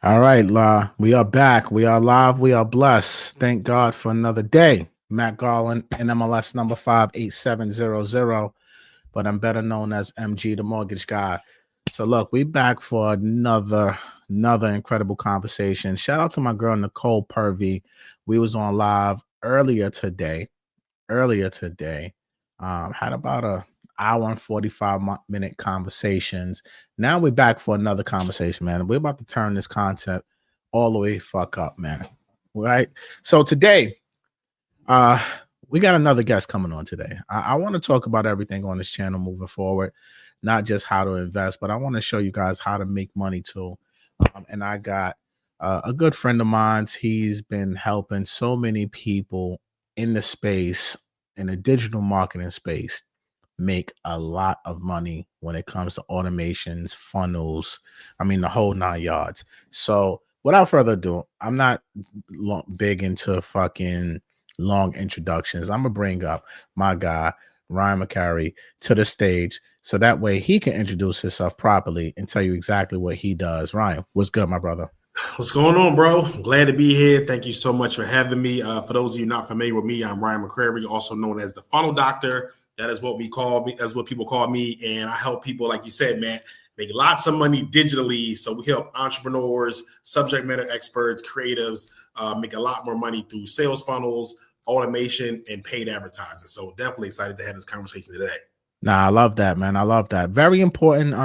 All right, La. We are back. We are live. We are blessed. Thank God for another day. Matt Garland, NMLS number 58700, but I'm better known as MG, the mortgage guy. So look, we back for another incredible conversation. Shout out to my girl Nicole Purvey. We was on live earlier today. Had about a hour and 45-minute conversations. Now we're back for another conversation, man. We're about to turn this concept all the way fuck up, man. Right? So today, uh, we got another guest coming on today. I want to talk about everything on this channel moving forward, not just how to invest, but I want to show you guys how to make money too. And I got a good friend of mine. He's been helping so many people in the space, in the digital marketing space, make a lot of money when it comes to automations, funnels. I mean, the whole 9 yards. So without further ado, I'm not big into fucking long introductions. I'm gonna bring up my guy Ryan McCrary to the stage so that way he can introduce himself properly and tell you exactly what he does. Ryan, what's good, my brother? What's going on, bro? I'm glad to be here. Thank you so much for having me. For those of you not familiar with me, I'm Ryan McCrary, also known as the Funnel Doctor. That is what we call me. That's what people call me. And I help people, like you said, man, make lots of money digitally. So we help entrepreneurs, subject matter experts, creatives make a lot more money through sales funnels, automation, and paid advertising. So definitely excited to have this conversation today. Nah, I love that, man. I love that. Very important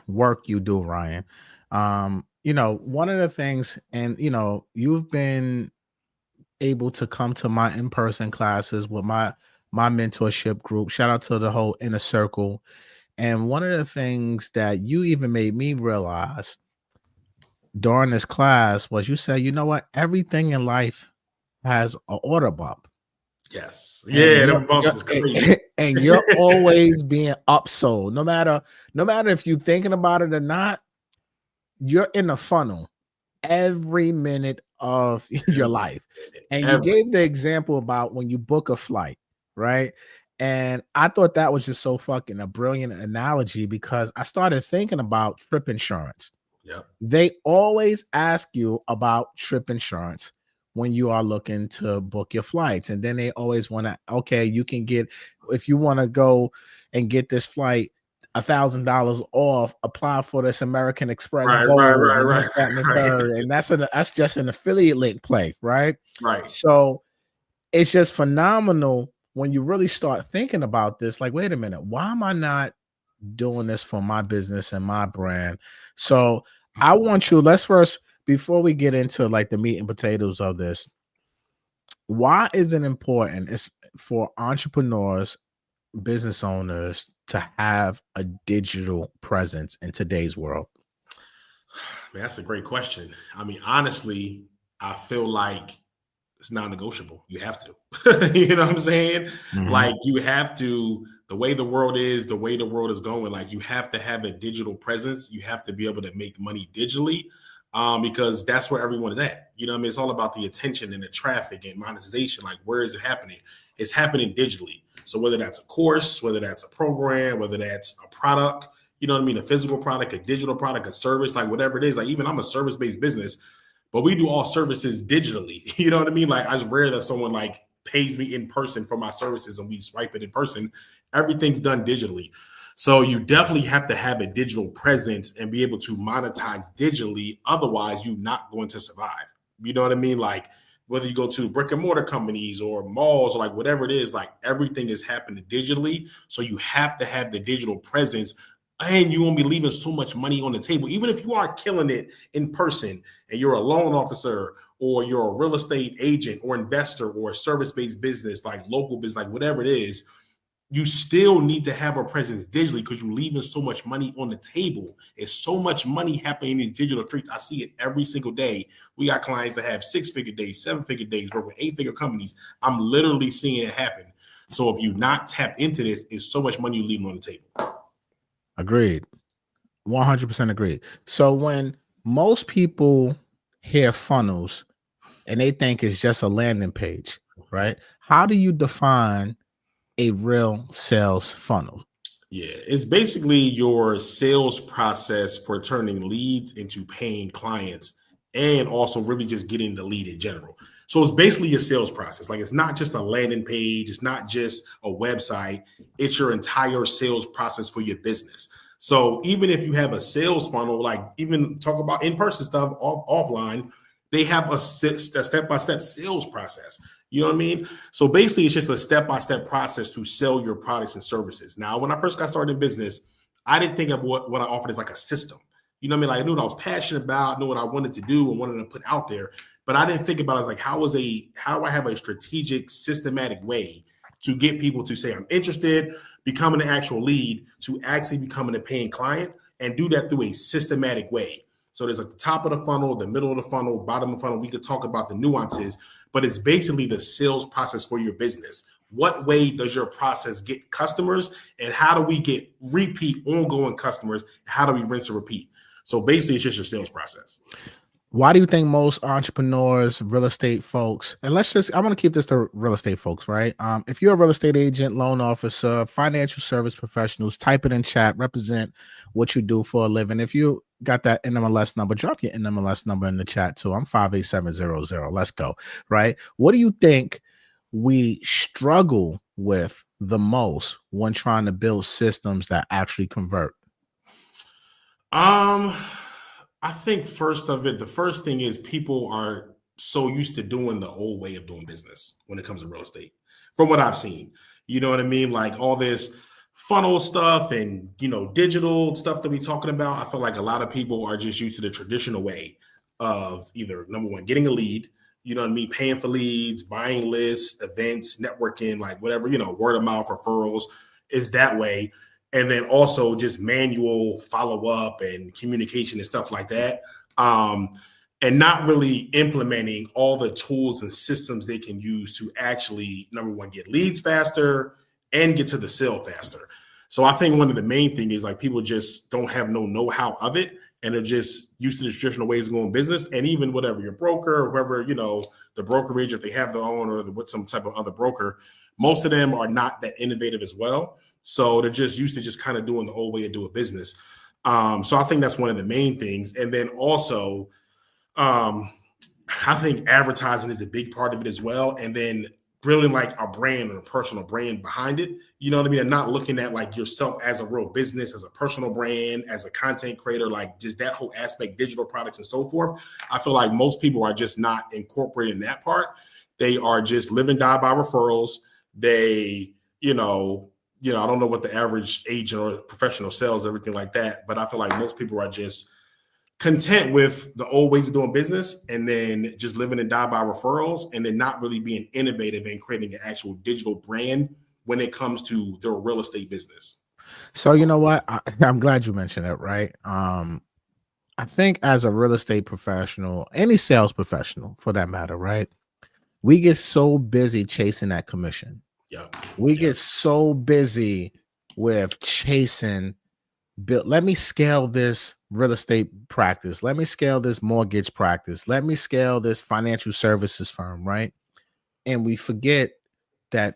work you do, Ryan. One of the things, and you've been able to come to my in-person classes with my mentorship group. Shout out to the whole inner circle. And one of the things that you even made me realize during this class was you said, you know what, everything in life has an order bump. Yes. And Yeah, them bumps is crazy. and you're always being upsold. No matter if you're thinking about it or not, you're in a funnel every minute of your life. And you gave the example about when you book a flight, right? And I thought that was just so fucking a brilliant analogy because I started thinking about trip insurance. Yep. They always ask you about trip insurance when you are looking to book your flights. And then they always want to, okay, you can get, if you want to go and get this flight $1,000 off, apply for this American Express Gold and this, that, and the third. And that's just an affiliate link play, right? Right. So it's just phenomenal when you really start thinking about this. Like, wait a minute, why am I not doing this for my business and my brand? So I want you, let's first, before we get into like the meat and potatoes of this, why is it important it's for entrepreneurs, business owners to have a digital presence in today's world? Man, that's a great question. I mean, honestly, I feel like it's non-negotiable. You have to. You know what I'm saying? Mhm. Like you have to, the way the world is, the way the world is going, like you have to have a digital presence. You have to be able to make money digitally because that's where everyone is at. You know what I mean? It's all about the attention and the traffic and monetization. Like where is it happening? It's happening digitally. So whether that's a course, whether that's a program, whether that's a product, you know what I mean? A physical product, a digital product, a service, like whatever it is. Like even I'm a service-based business, but we do all services digitally. You know what I mean? Like it's rare that someone like pays me in person for my services and we swipe it in person. Everything's done digitally. So you definitely have to have a digital presence and be able to monetize digitally. Otherwise, you're not going to survive. You know what I mean? Like whether you go to brick and mortar companies or malls or like whatever it is, like everything is happening digitally. So you have to have the digital presence and you won't be leaving so much money on the table. Even if you are killing it in person and you're a loan officer or you're a real estate agent or investor or a service-based business, like local business, like whatever it is, you still need to have a presence digitally because you're leaving so much money on the table. There's so much money happening in these digital streets. I see it every single day. We got clients that have 6-figure days, 7-figure days, work with 8-figure companies. I'm literally seeing it happen. So if you not tap into this, it's so much money you're leaving on the table. Agreed. 100% agreed. So when most people hear funnels and they think it's just a landing page, right? How do you define a real sales funnel? Yeah, it's basically your sales process for turning leads into paying clients and also really just getting the lead in general. So it's basically your sales process. Like it's not just a landing page, it's not just a website, it's your entire sales process for your business. So even if you have a sales funnel, like even talk about in-person stuff offline, they have a step-by-step sales process. You know what I mean? So basically, it's just a step-by-step process to sell your products and services. Now, when I first got started in business, I didn't think of what I offered as like a system. You know what I mean? Like I knew what I was passionate about, knew what I wanted to do and wanted to put out there. But I didn't think about it as like how do I have a strategic, systematic way to get people to say I'm interested, becoming an actual lead, to actually becoming a paying client, and do that through a systematic way. So there's at the top of the funnel, the middle of the funnel, bottom of the funnel. We could talk about the nuances, but it's basically the sales process for your business. What way does your process get customers, and how do we get repeat ongoing customers? How do we rinse and repeat? So basically, it's just your sales process. Why do you think most entrepreneurs, real estate folks, and I want to keep this to real estate folks, right? If you're a real estate agent, loan officer, financial service professionals, type it in chat, represent what you do for a living. If you got that NMLS number, drop your NMLS number in the chat too. I'm 58700. Let's go, right? What do you think we struggle with the most when trying to build systems that actually convert? Um, I think the first thing is people are so used to doing the old way of doing business when it comes to real estate, from what I've seen. You know what I mean? Like all this funnel stuff and digital stuff that we're talking about. I feel like a lot of people are just used to the traditional way of either number one, getting a lead, you know what I mean, paying for leads, buying lists, events, networking, like whatever, word of mouth referrals is that way, and then also just manual follow-up and communication and stuff like that. And not really implementing all the tools and systems they can use to actually, number one, get leads faster and get to the sale faster. So I think one of the main things is like people just don't have no know-how of it, and they're just used to the traditional ways of going business. And even whatever your broker, or whoever, the brokerage, if they have their own or with some type of other broker, most of them are not that innovative as well. So they're just used to just kind of doing the old way to do a business. So I think that's one of the main things. And then also, I think advertising is a big part of it as well. And then building like a brand or a personal brand behind it. You know what I mean? And not looking at like yourself as a real business, as a personal brand, as a content creator, like just that whole aspect, digital products and so forth. I feel like most people are just not incorporating that part. They are just live and die by referrals. They, I don't know what the average agent or professional sells, everything like that. But I feel like most people are just content with the old ways of doing business and then just living and die by referrals, and then not really being innovative and creating an actual digital brand when it comes to their real estate business. So you know what? I'm glad you mentioned it, right? I think as a real estate professional, any sales professional for that matter, right? We get so busy chasing that commission. Yeah. We get so busy with chasing let me scale this real estate practice. Let me scale this mortgage practice. Let me scale this financial services firm, right? And we forget that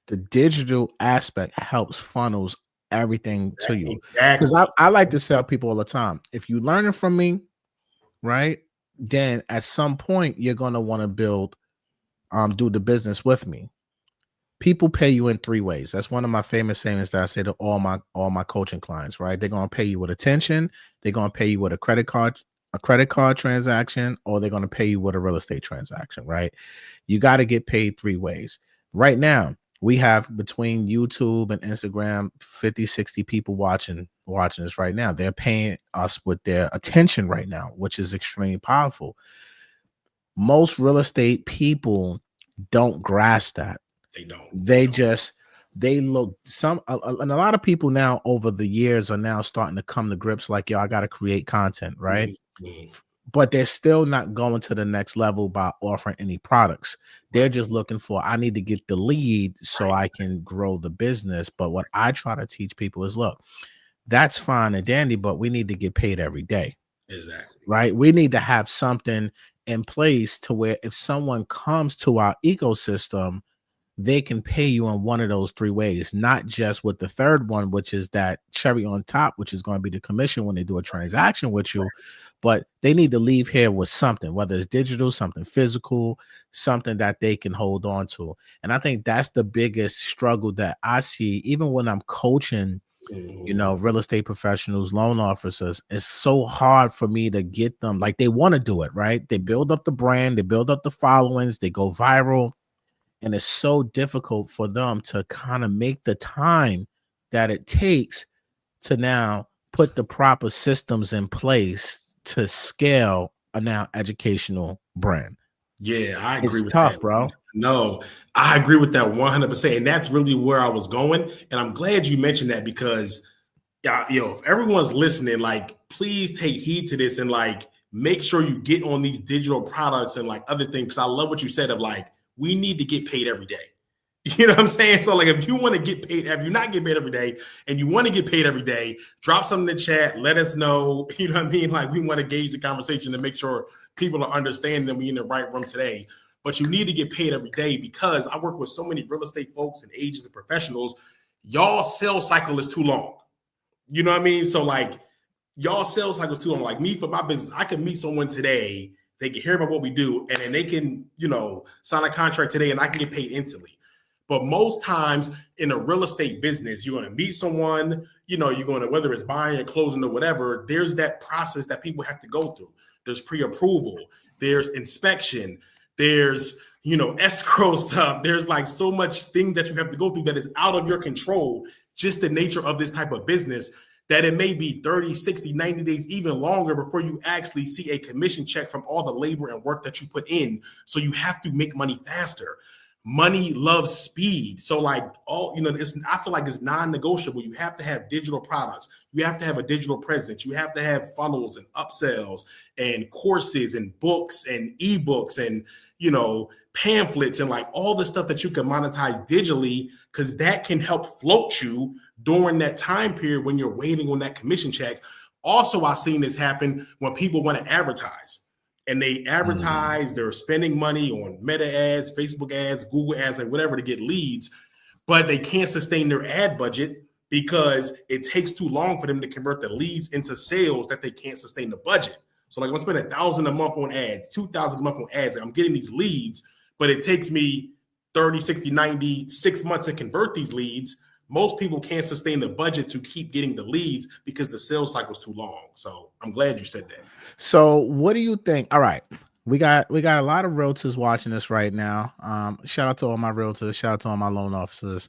the digital aspect helps funnels everything to you. Exactly. Because I like to tell people all the time, if you learn it from me, right, then at some point you're going to want to do the business with me. People pay you in three ways. That's one of my famous sayings that I say to all my coaching clients, right? They're going to pay you with attention, they're going to pay you with a credit card transaction, or they're going to pay you with a real estate transaction, right? You got to get paid three ways. Right now, we have between YouTube and Instagram 50, 60 people watching this right now. They're paying us with their attention right now, which is extremely powerful. Most real estate people don't grasp that. They don't. They look and a lot of people now over the years are now starting to come to grips like, yo, I got to create content, right? Mm-hmm. But they're still not going to the next level by offering any products. They're just looking for, I need to get the lead so I can grow the business. But what I try to teach people is, look, that's fine and dandy, but we need to get paid every day. Exactly. Right? We need to have something in place to where if someone comes to our ecosystem, they can pay you in one of those three ways, not just with the third one, which is that cherry on top, which is going to be the commission when they do a transaction with you. But they need to leave here with something, whether it's digital, something physical, something that they can hold on to. And I think that's the biggest struggle that I see, even when I'm coaching, real estate professionals, loan officers. It's so hard for me to get them, like, they want to do it, right? They build up the brand, they build up the followings, they go viral. And it's so difficult for them to kind of make the time that it takes to now put the proper systems in place to scale a now educational brand. Yeah, I agree with tough, that, bro. No, I agree with that 100%. And that's really where I was going. And I'm glad you mentioned that because, if everyone's listening, like, please take heed to this and, like, make sure you get on these digital products and, like, other things. Because I love what you said of, like, we need to get paid every day. You know what I'm saying? So, like, if you want to get paid, if you're not getting paid every day and you want to get paid every day, drop something in the chat. Let us know. You know what I mean? Like, we want to gauge the conversation to make sure people are understanding that we're in the right room today. But you need to get paid every day because I work with so many real estate folks and agents and professionals. Y'all sales cycle is too long. You know what I mean? So, like, y'all sales cycle is too long. Like, me, for my business, I can meet someone today. They can hear about what we do, and then they can, sign a contract today, and I can get paid instantly. But most times in a real estate business, you're going to meet someone, you're going to, whether it's buying or closing or whatever, there's that process that people have to go through. There's pre-approval, there's inspection, there's, escrow stuff. There's, like, so much things that you have to go through that is out of your control, just the nature of this type of business, that it may be 30, 60, 90 days, even longer before you actually see a commission check from all the labor and work that you put in. So you have to make money faster. Money loves speed. So, like, I feel like it's non-negotiable. You have to have digital products. You have to have a digital presence. You have to have funnels and upsells and courses and books and ebooks and, pamphlets and, like, all the stuff that you can monetize digitally, because that can help float you during that time period when you're waiting on that commission check. Also, I've seen this happen when people want to advertise. And they advertise, they're spending money on Meta ads, Facebook ads, Google ads, like whatever to get leads, but they can't sustain their ad budget because it takes too long for them to convert the leads into sales that they can't sustain the budget. So, like, I'm spending $1,000 a month on ads, $2,000 a month on ads. Like, I'm getting these leads, but it takes me 30, 60, 90, 6 months to convert these leads. Most people can't sustain the budget to keep getting the leads because the sales cycle is too long. So I'm glad you said that. So what do you think? All right. We got a lot of realtors watching this right now. Shout out to all my realtors. Shout out to all my loan officers.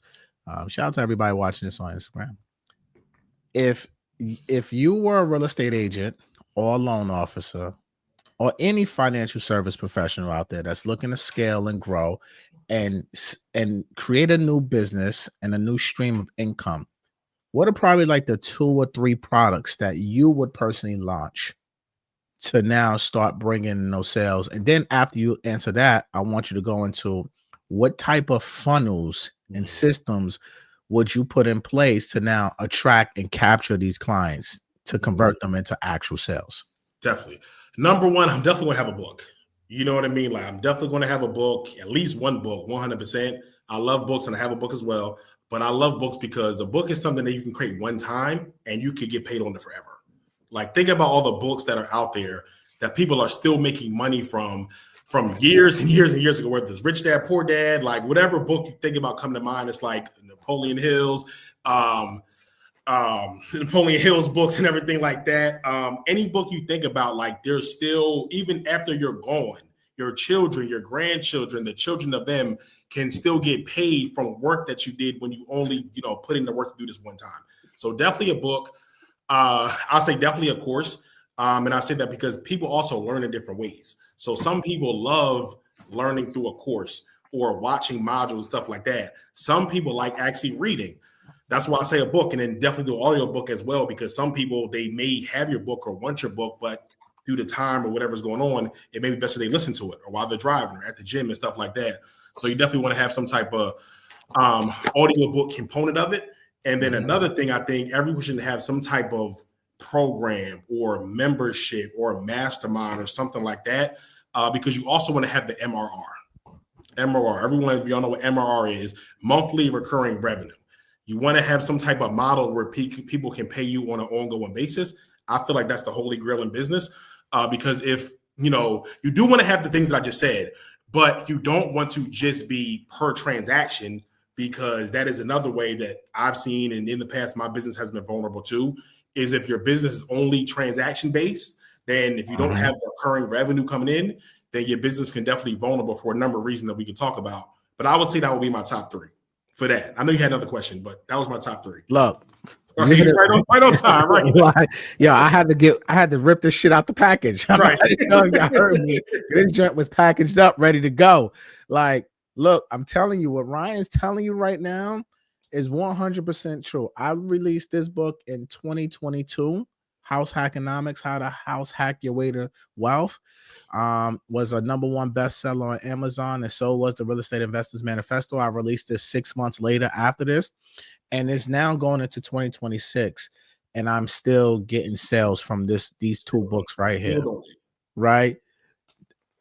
Shout out to everybody watching this on Instagram. If you were a real estate agent or a loan officer or any financial service professional out there that's looking to scale and grow and create a new business and a new stream of income, what are probably like the 2 or 3 products that you would personally launch to now start bringing in those sales? And then after you answer that, I want you to go into what type of funnels and systems would you put in place to now attract and capture these clients to convert them into actual sales? Definitely. Number one, I'm definitely going to have a book. You know what I mean? Like, I'm definitely going to have a book, at least one book, 100%. I love books and I have a book as well. But I love books because a book is something that you can create one time and you could get paid on it forever. Like, think about all the books that are out there that people are still making money from years and years and years ago, whether it's Rich Dad, Poor Dad, like whatever book you think about come to mind. It's like Napoleon Hill's, Napoleon Hill's books and everything like that. Any book you think about, like, there's still, even after you're gone, your children, your grandchildren, the children of them can still get paid from work that you did when you only, put in the work to do this one time. So definitely a book. I'll say definitely a course. And I say that because people also learn in different ways. So some people love learning through a course or watching modules and stuff like that. Some people like actually reading. That's why I say a book, and then definitely do audio book as well, because some people, they may have your book or want your book, but due to time or whatever's going on, it may be best that they listen to it or while they're driving or at the gym and stuff like that. So you definitely want to have some type of audio book component of it. And then another thing, I think everyone should have some type of program or membership or mastermind or something like that, because you also want to have the MRR. MRR. Everyone, if y'all know what MRR is, monthly recurring revenue. You want to have some type of model where people can pay you on an ongoing basis. I feel like that's the holy grail in business, because if you do want to have the things that I just said, but you don't want to just be per transaction, because that is another way that I've seen, and in the past my business has been vulnerable to, is if your business is only transaction based, then if you don't have recurring revenue coming in, then your business can definitely be vulnerable for a number of reasons that we can talk about. But I would say that would be my top 3 for that. I know you had another question, but that was my top 3. Look, right on time, right? Like, I had to rip this shit out the package. Right. Y'all heard me. This joint was packaged up, ready to go. Like, look, I'm telling you, what Ryan's telling you right now is 100% true. I released this book in 2022, House Hackonomics, How to House Hack Your Way to Wealth. Was a #1 bestseller on Amazon, and so was the Real Estate Investors Manifesto. I released this 6 months later after this, and it's now going into 2026, and I'm still getting sales from these 2 books right here. Right?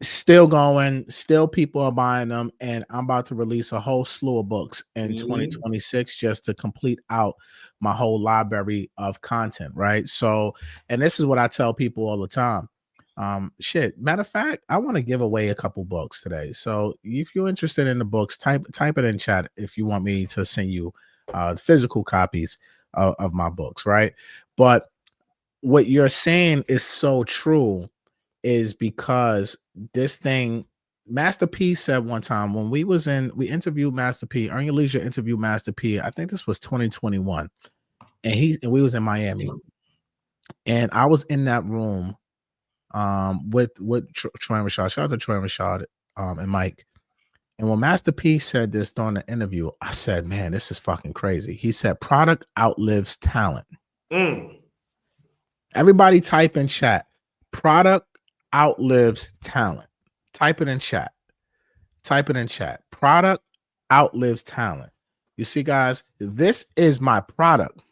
Still going, still people are buying them, and I'm about to release a whole slew of books in 2026 just to complete out my whole library of content, right? So, and this is what I tell people all the time. Matter of fact, I want to give away a couple books today. So if you're interested in the books, type it in chat if you want me to send you physical copies of my books, right? But what you're saying is so true, is because this thing, Master P said one time when we interviewed Master P, Earn Your Leisure interviewed Master P, I think this was 2021, and we was in Miami, and I was in that room with Troy and Rashad. Shout out to Troy and Rashad and Mike. And when Master P said this during the interview, I said, man, this is fucking crazy. He said, product outlives talent. Everybody type in chat, product outlives talent. Type it in chat. Product outlives talent. You see, guys, this is my product.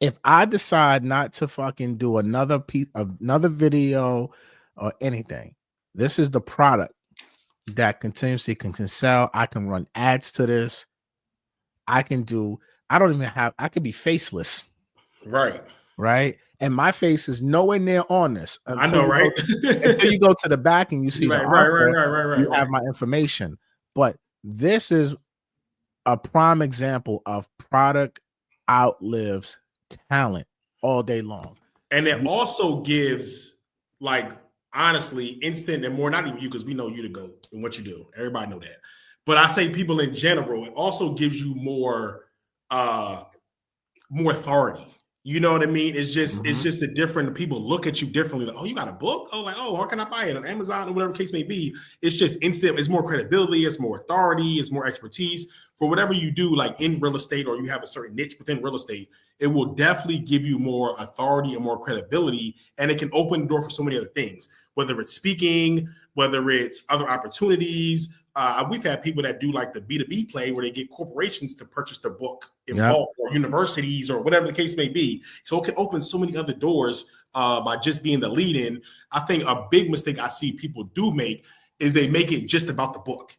If I decide not to fucking do another video or anything, this is the product that continuously can sell. I can run ads to this. I can be faceless. Right. And my face is nowhere near on this. I know, right? Until you go to the back and you see right, you have my information. But this is a prime example of product outlives talent all day long. And it also gives, like, honestly, instant and more, not even you, because we know you to go and what you do. Everybody know that. But I say people in general, it also gives you more authority. You know what I mean? It's just a different, people look at you differently. Like, oh, you got a book? Oh, like, oh, how can I buy it on Amazon or whatever the case may be? It's just instant. It's more credibility. It's more authority. It's more expertise for whatever you do, like in real estate, or you have a certain niche within real estate. It will definitely give you more authority and more credibility, and it can open the door for so many other things, whether it's speaking, whether it's other opportunities. We've had people that do like the B2B play where they get corporations to purchase their book in bulk, or universities, or whatever the case may be. So it can open so many other doors by just being the lead in. I think a big mistake I see people do make is they make it just about the book.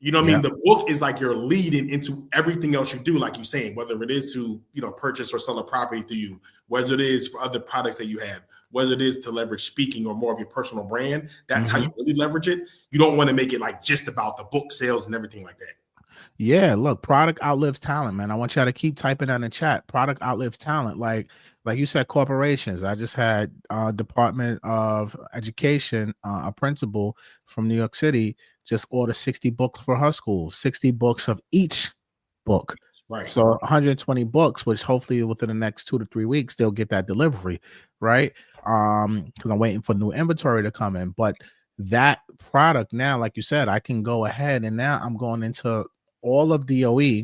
You know what I mean? The book is like your leading into everything else you do, like you're saying, whether it is to, purchase or sell a property to you, whether it is for other products that you have, whether it is to leverage speaking or more of your personal brand. That's how you really leverage it. You don't want to make it like just about the book sales and everything like that. Yeah, look, product outlives talent, man. I want y'all to keep typing that in chat. Product outlives talent. Like you said, corporations. I just had Department of Education, a principal from New York City, just order 60 books for her school, 60 books of each book. Right. So 120 books, which hopefully within the next 2 to 3 weeks, they'll get that delivery. Right. Because I'm waiting for new inventory to come in. But that product now, like you said, I can go ahead, and now I'm going into all of DOE,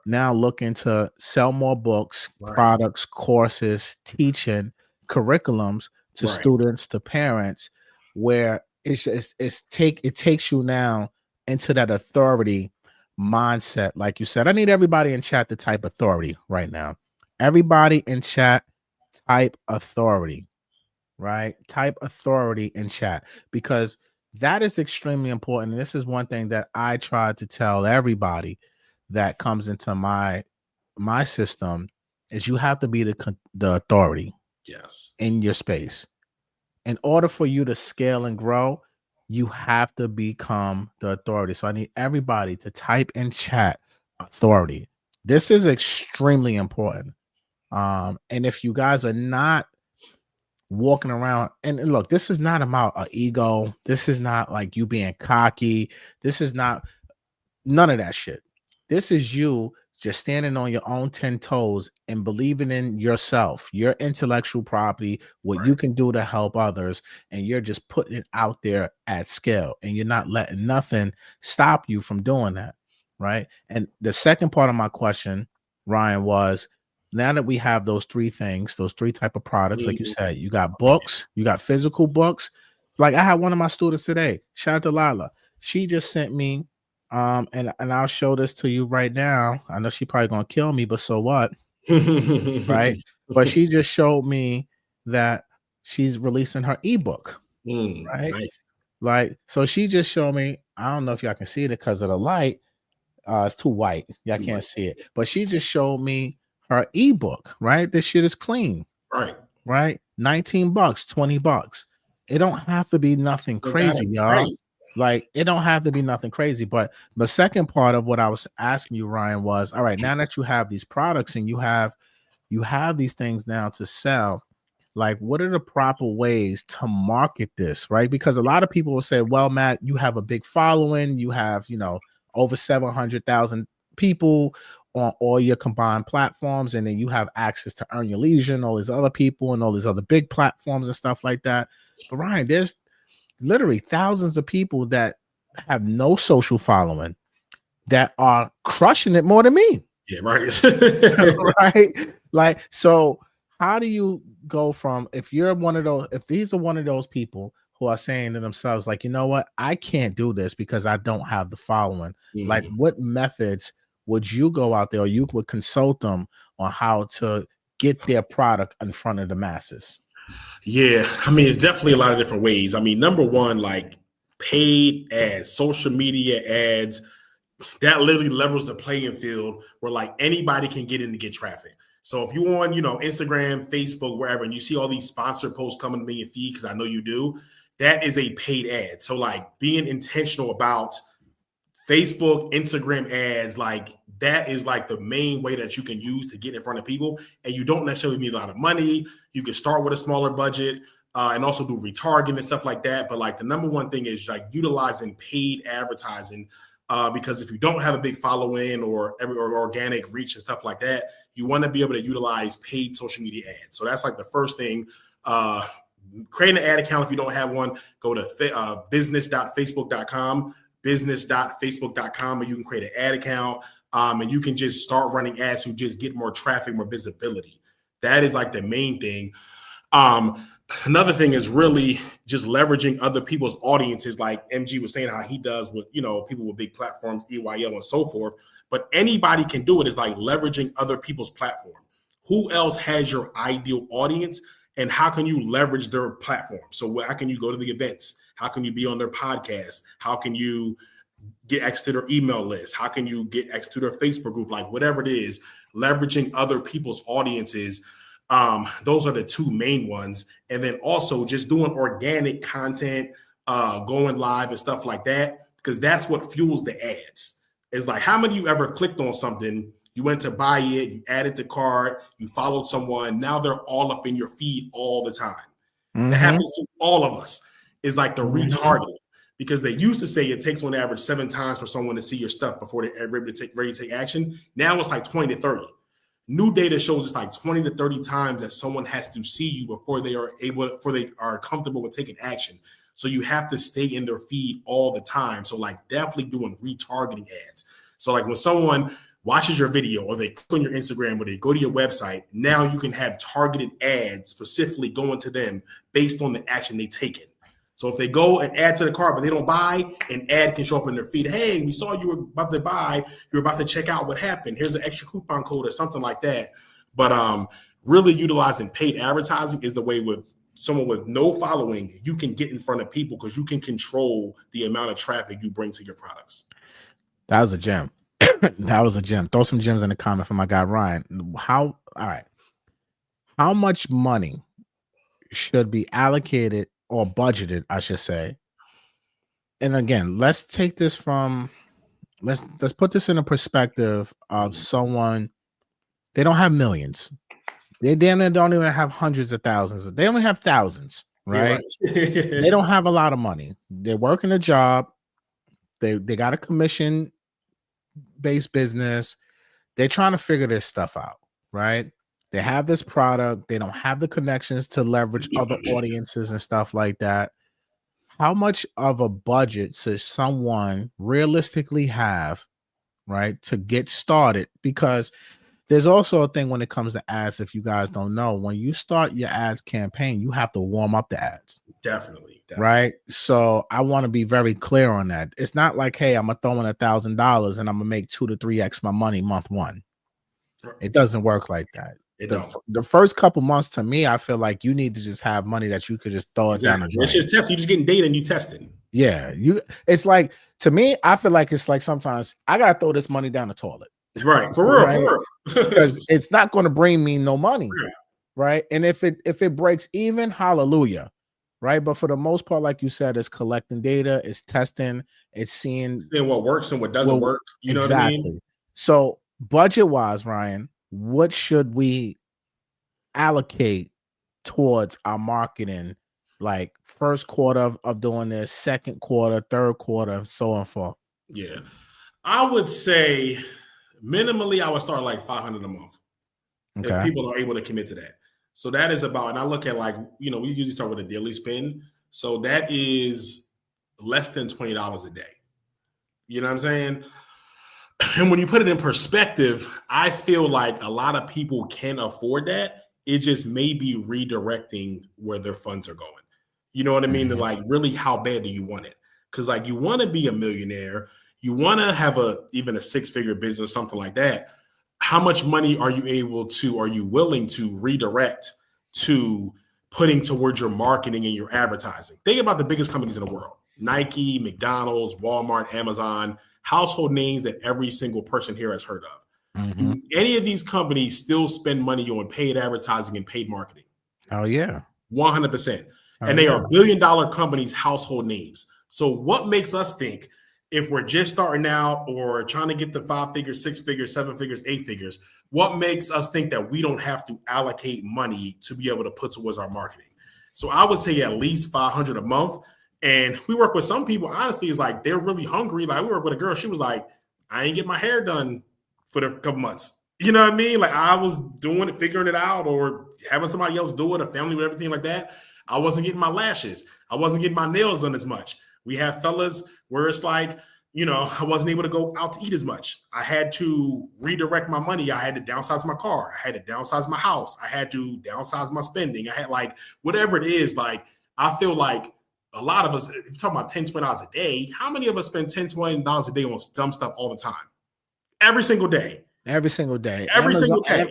now looking to sell more books, products, courses, teaching, curriculums to students, to parents, where it takes you now into that authority mindset. Like you said, I need everybody in chat to type authority right now. Everybody in chat, type authority, right? Type authority in chat, because That is extremely important. And this is one thing that I try to tell everybody that comes into my system is you have to be the authority Yes. in your space. In order for you to scale and grow, you have to become the authority. So I need everybody to type in chat authority. This is extremely important. And if you guys are not walking around, and look, this is not about an ego. This is not like you being cocky. This is not none of that shit. This is you just standing on your own 10 toes and believing in yourself, your intellectual property, what Right. you can do to help others. And you're just putting it out there at scale. And you're not letting nothing stop you from doing that. Right. And the second part of my question, Ryan, was now that we have those three things, those three type of products, like you Mhm. said, you got books, you got physical books. Like I had one of my students today, shout out to Lila. She just sent me and I'll show this to you right now. I know she probably gonna kill me, but so what, right? But she just showed me that she's releasing her ebook, right? Nice. Like, so she just showed me. I don't know if y'all can see it because of the light. It's too white. Y'all Too can't much. see it. But she just showed me her ebook, right? This shit is clean, Right. right? $19, $20. It don't have to be nothing You got crazy, it. y'all. Right. Like it don't have to be nothing crazy. But the second part of what I was asking you, Ryan, was all right, now that you have these products and you have these things now to sell, like what are the proper ways to market this, right? Because a lot of people will say, well, Matt, you have a big following, you have, over 700,000 people on all your combined platforms, and then you have access to Earn Your Leisure and all these other people and all these other big platforms and stuff like that. But Ryan, there's literally thousands of people that have no social following that are crushing it more than me. Yeah. Right. Right? Like, so how do you go from, if you're one of those, if these are one of those people who are saying to themselves, like, you know what, I can't do this because I don't have the following. Like, Mhm. what methods would you go out there or you would consult them on how to get their product in front of the masses? Yeah, I mean, it's definitely a lot of different ways. I mean, number one, like paid ads, social media ads, that literally levels the playing field where like anybody can get in to get traffic. So if you on, Instagram, Facebook, wherever, and you see all these sponsored posts coming to your feed, because I know you do, that is a paid ad. So like being intentional about Facebook, Instagram ads, like that is like the main way that you can use to get in front of people. And you don't necessarily need a lot of money. You can start with a smaller budget and also do retargeting and stuff like that. But like the number one thing is like utilizing paid advertising because if you don't have a big following or organic reach and stuff like that, you want to be able to utilize paid social media ads. So that's like the first thing. Create an ad account if you don't have one. Go to business.facebook.com business.facebook.com, and you can create an ad account and you can just start running ads to just get more traffic, more visibility. That is like the main thing. Another thing is really just leveraging other people's audiences, like MG was saying how he does with people with big platforms, EYL and so forth. But anybody can do it. Is like leveraging other people's platform. Who else has your ideal audience, and how can you leverage their platform? So how can you go to the events? How can you be on their podcast? How can you get access to their email list? How can you get access to their Facebook group? Like whatever it is, leveraging other people's audiences. Those are the two main ones. And then also just doing organic content, going live and stuff like that, because that's what fuels the ads. It's like, how many of you ever clicked on something, you went to buy it, you added the cart, you followed someone, now they're all up in your feed all the time. That Mm-hmm. happens to all of us. Is like the Mm-hmm. retargeting, because they used to say it takes on average 7 times for someone to see your stuff before they're ready to take action. Now it's like 20 to 30. New data shows it's like 20 to 30 times that someone has to see you before they are comfortable with taking action. So you have to stay in their feed all the time. So like definitely doing retargeting ads. So like when someone watches your video or they click on your Instagram or they go to your website, now you can have targeted ads specifically going to them based on the action they taken. So if they go and add to the cart, but they don't buy, an ad can show up in their feed. Hey, we saw you were about to buy. You're about to check out. What happened? Here's an extra coupon code or something like that. But really utilizing paid advertising is the way with someone with no following, you can get in front of people because you can control the amount of traffic you bring to your products. That was a gem. That was a gem. Throw some gems in the comment for my guy Ryan. All right. How much money should be allocated or budgeted, I should say? And again, let's take this from let's put this in a perspective of someone, they don't have millions. They damn near don't even have hundreds of thousands. They only have thousands, right? They don't have a lot of money. They're working a job. They got a commission based business. They're trying to figure this stuff out, right? They have this product. They don't have the connections to leverage other audiences and stuff like that. How much of a budget should someone realistically have, right, to get started? Because there's also a thing when it comes to ads, if you guys don't know, when you start your ads campaign, you have to warm up the ads. Definitely. Right. So I want to be very clear on that. It's not like, hey, I'm gonna throw in $1,000 and I'm gonna make 2 to 3x my money month one. It doesn't work like that. The first couple months, to me, I feel like you need to just have money that you could just throw it down the drain. It's just testing. You're just getting data and you testing. Yeah. It's like, to me, I feel like it's like sometimes I gotta throw this money down the toilet. Right. For real. Right? For real. Because it's not going to bring me no money. Yeah. Right. And if it breaks even, hallelujah. Right. But for the most part, like you said, it's collecting data, it's testing, it's seeing what works and what doesn't work. You know what I mean? So budget wise, Ryan, what should we allocate towards our marketing? Like first quarter of doing this, second quarter, third quarter, so on and forth. Yeah. I would say minimally, I would start like $500 a month. Okay. If people are able to commit to that. So that is about, and I look at like, we usually start with a daily spend. So that is less than $20 a day. You know what I'm saying? And when you put it in perspective, I feel like a lot of people can afford that. It just may be redirecting where their funds are going. You know what I mean? Mm-hmm. Like, really, how bad do you want it? Because like, you want to be a millionaire. You want to have even a 6-figure business, something like that. How much money are you willing to redirect to putting towards your marketing and your advertising? Think about the biggest companies in the world: Nike, McDonald's, Walmart, Amazon, household names that every single person here has heard of. Mm-hmm. Do any of these companies still spend money on paid advertising and paid marketing? Oh, yeah. 100%. And they are billion-dollar companies, household names. So what makes us think, if we're just starting out or trying to get the 5 figures, 6 figures, 7 figures, 8 figures, what makes us think that we don't have to allocate money to be able to put towards our marketing? So I would say at least $500 a month. And we work with some people, honestly, it's like they're really hungry. Like, we work with a girl, she was like, I ain't get my hair done for the couple months. You know what I mean? Like, I was doing it, figuring it out, or having somebody else do it, a family with everything like that. I wasn't getting my lashes. I wasn't getting my nails done as much. We have fellas where it's like, I wasn't able to go out to eat as much. I had to redirect my money. I had to downsize my car. I had to downsize my house. I had to downsize my spending. I had like, whatever it is, like, I feel like a lot of us, if you're talking about $10, $20 a day, how many of us spend $10, $20 a day on dumb stuff all the time? Every single day. Every single day.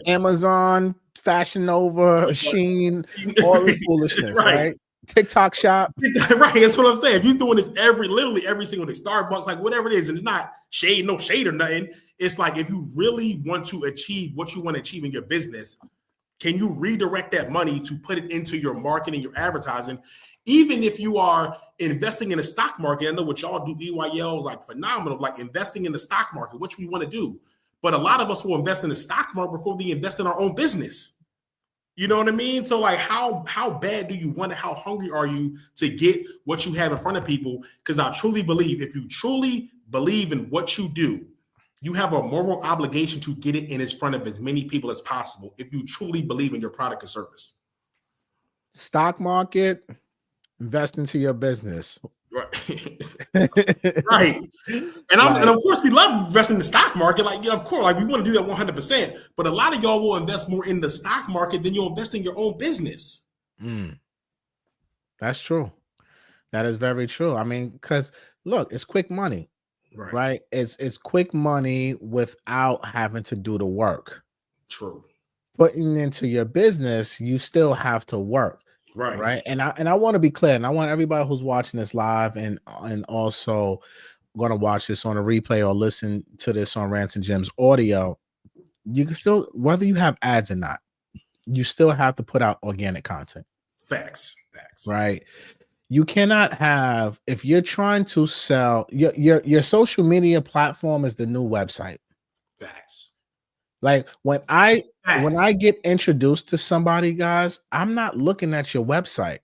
Amazon, Fashion Nova, Shein, all this foolishness, right? TikTok shop. Right. That's what I'm saying. If you're doing this literally every single day, Starbucks, like whatever it is, and it's not no shade or nothing. It's like, if you really want to achieve what you want to achieve in your business, can you redirect that money to put it into your marketing, your advertising? Even if you are investing in the stock market, I know what y'all do, EYL is like phenomenal, like investing in the stock market, which we want to do. But a lot of us will invest in the stock market before they invest in our own business. You know what I mean? So like, how bad do you want it? How hungry are you to get what you have in front of people? Because I truly believe, if you truly believe in what you do, you have a moral obligation to get it in front of as many people as possible if you truly believe in your product or service. Stock market, invest into your business. Right. Right. And of course we love investing in the stock market. Like, of course, like we want to do that 100%. But a lot of y'all will invest more in the stock market than you'll invest in your own business. That's true. That is very true. I mean, because look, it's quick money. Right? It's quick money without having to do the work. True. Putting into your business, you still have to work. Right. And I want to be clear, and I want everybody who's watching this live and also going to watch this on a replay or listen to this on Rants and Gems audio. You can still, whether you have ads or not, you still have to put out organic content. Facts. Right. You cannot have, if you're trying to sell your social media platform is the new website. Facts. Like when I get introduced to somebody, guys, I'm not looking at your website.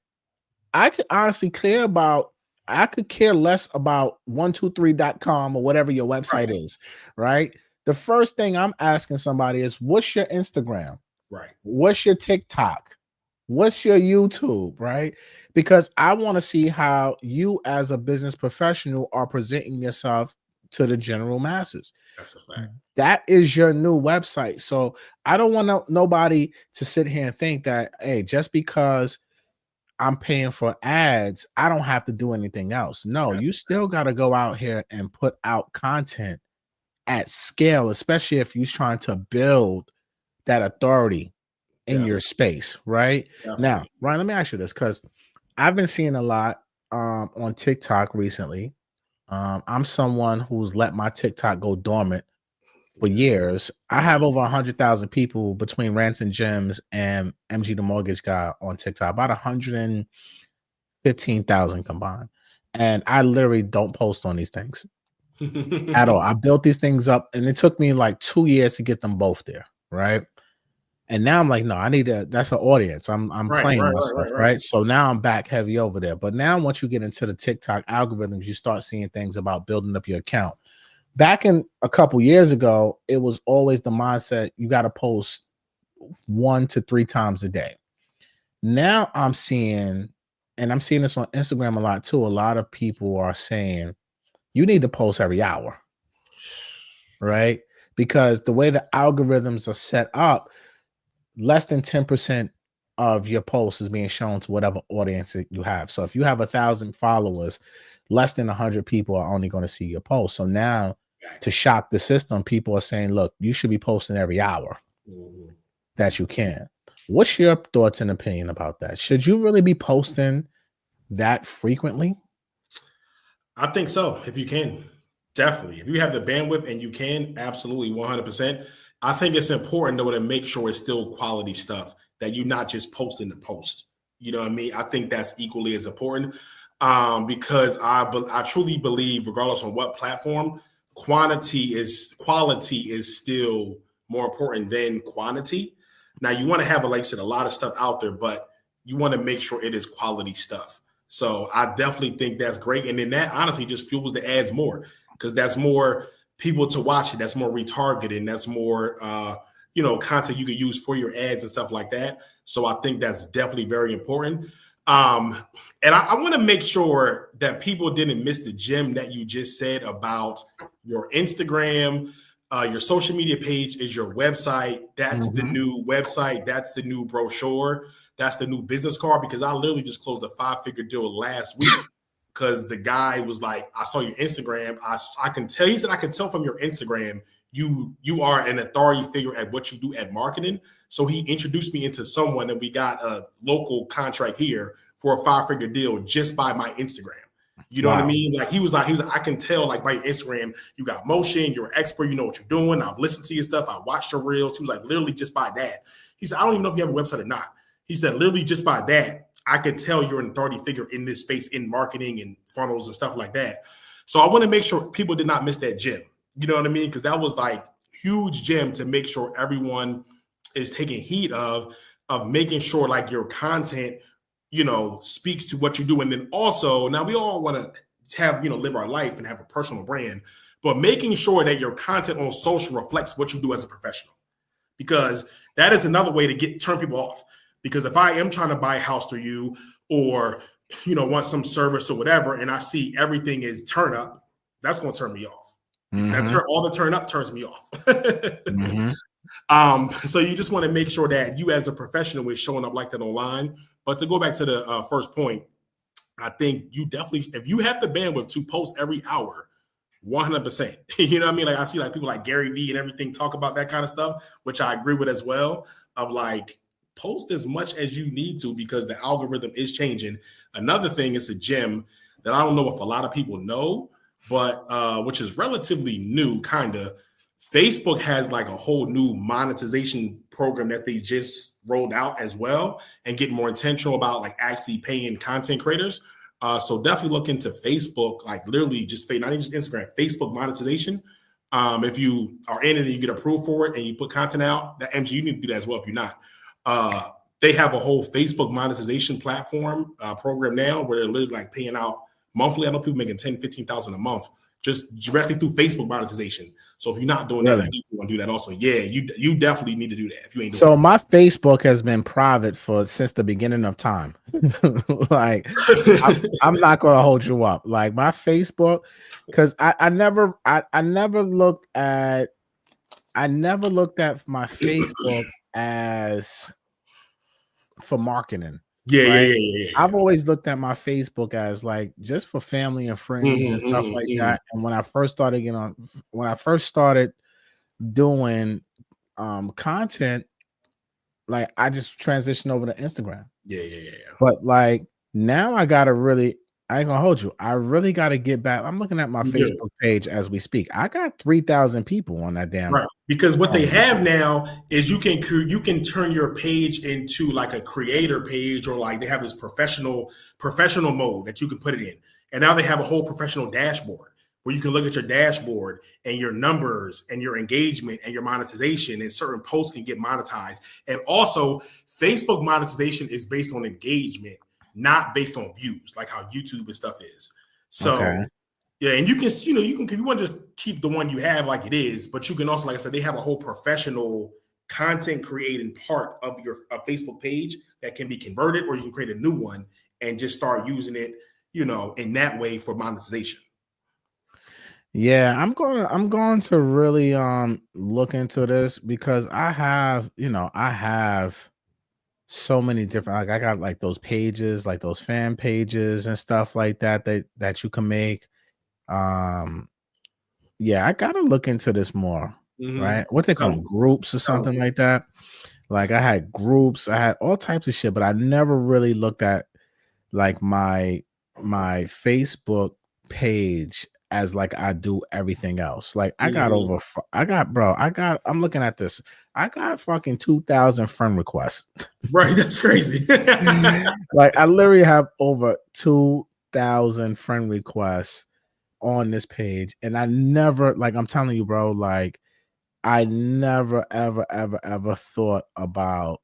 I could honestly care less about 123.com or whatever your website is, right? The first thing I'm asking somebody is, what's your Instagram? Right. What's your TikTok? What's your YouTube, right? Because I want to see how you as a business professional are presenting yourself to the general masses. That's a fact. That is your new website. So I don't want nobody to sit here and think that, hey, just because I'm paying for ads, I don't have to do anything else. No, you still got to go out here and put out content at scale, especially if you're trying to build that authority in your space, right? Definitely. Now, Ryan, let me ask you this, because I've been seeing a lot on TikTok recently. I'm someone who's let my TikTok go dormant for years. I have over 100,000 people between Rants and Gems and MG the Mortgage Guy on TikTok, about 115,000 combined. And I literally don't post on these things at all. I built these things up, and it took me like 2 years to get them both there, right? And now I'm like, no, I need that's an audience. I'm playing myself, right? So now I'm back heavy over there. But now once you get into the TikTok algorithms, you start seeing things about building up your account. Back in a couple years ago, it was always the mindset you got to post 1 to 3 times a day. Now I'm seeing, and I'm seeing this on Instagram a lot too, a lot of people are saying you need to post every hour, right? Because the way the algorithms are set up, less than 10% of your post is being shown to whatever audience that you have. So if you have 1,000 followers, less than 100 people are only going to see your post. So now, to shock the system, people are saying, look, you should be posting every hour that you can. What's your thoughts and opinion about that? Should you really be posting that frequently? I think so. If you can, definitely. If you have the bandwidth and you can, absolutely 100%. I think it's important though to make sure it's still quality stuff, that you're not just posting the post. You know what I mean? I think that's equally as important because I truly believe, regardless on what platform, quality is still more important than quantity. Now you want to have, like I said, a lot of stuff out there, but you want to make sure it is quality stuff. So I definitely think that's great. And then that honestly just fuels the ads more, because that's more people to watch it. That's more retargeting. That's more, content you can use for your ads and stuff like that. So I think that's definitely very important. And I want to make sure that people didn't miss the gem that you just said about your Instagram. Your social media page is your website. That's the new website. That's the new brochure. That's the new business card, because I literally just closed a 5-figure deal last week because the guy was like, I saw your Instagram. I can tell, he said, I can tell from your Instagram, you are an authority figure at what you do at marketing. So he introduced me into someone, and we got a local contract here for a 5-figure deal just by my Instagram. You know what I mean? Like he was like, I can tell, like, by your Instagram, you got motion, you're an expert, you know what you're doing. I've listened to your stuff. I watched your reels. He was like, literally just by that. He said, I don't even know if you have a website or not. He said, literally just by that, I could tell you're an authority figure in this space, in marketing and funnels and stuff like that. So I want to make sure people did not miss that gem. You know what I mean? Because that was like huge gem to make sure everyone is taking heed of making sure like your content, speaks to what you do. And then also, now we all want to have, live our life and have a personal brand, but making sure that your content on social reflects what you do as a professional, because that is another way to turn people off. Because if I am trying to buy a house through you, or, want some service or whatever, and I see everything is turn up, that's going to turn me off. All the turn up turns me off. So you just want to make sure that you as a professional is showing up like that online. But to go back to the first point, I think you definitely, if you have the bandwidth to post every hour, 100%. You know what I mean? Like I see like people like Gary Vee and everything talk about that kind of stuff, which I agree with as well, of like, post as much as you need to because the algorithm is changing. Another thing is a gem that I don't know if a lot of people know, but which is relatively new, kind of. Facebook has like a whole new monetization program that they just rolled out as well, and get more intentional about like actually paying content creators. So definitely look into Facebook, like literally just not even just Instagram, Facebook monetization. If you are in it and you get approved for it and you put content out, that MG, you need to do that as well if you're not. They have a whole Facebook monetization platform program now where they're literally like paying out monthly. I know people making 10, 15,000 a month just directly through Facebook monetization. So if you're not doing that, you want to do that also. Yeah, you definitely need to do that if you ain't doing so my Facebook has been private since the beginning of time. Like I'm not gonna hold you up. Like my Facebook, because I never looked at my Facebook as for marketing. Yeah. I've always looked at my Facebook as like just for family and friends and stuff like that. And when I first started doing content, like I just transitioned over to Instagram. Yeah. But like now I ain't gonna hold you. I really gotta get back. I'm looking at my Facebook page as we speak. I got 3,000 people on that damn. Right. Because what they have now is you can turn your page into like a creator page, or like they have this professional mode that you can put it in. And now they have a whole professional dashboard where you can look at your dashboard and your numbers and your engagement and your monetization, and certain posts can get monetized. And also Facebook monetization is based on engagement, not based on views, like how YouTube and stuff is. So yeah, and you can if you want to just keep the one you have like it is, but you can also, like I said, they have a whole professional content creating part of your Facebook page that can be converted, or you can create a new one and just start using it, in that way for monetization. Yeah, I'm going to really look into this because I have so many different, like I got like those pages, like those fan pages and stuff like that that you can make. Yeah, I gotta look into this more. Right? What they call them, groups or something like that. Like I had groups, I had all types of shit, but I never really looked at like my Facebook page as like I do everything else. Like I got I'm looking at this. I got fucking 2,000 friend requests. Right, that's crazy. Like I literally have over 2,000 friend requests on this page, and I never, like I'm telling you, bro, like I never ever thought about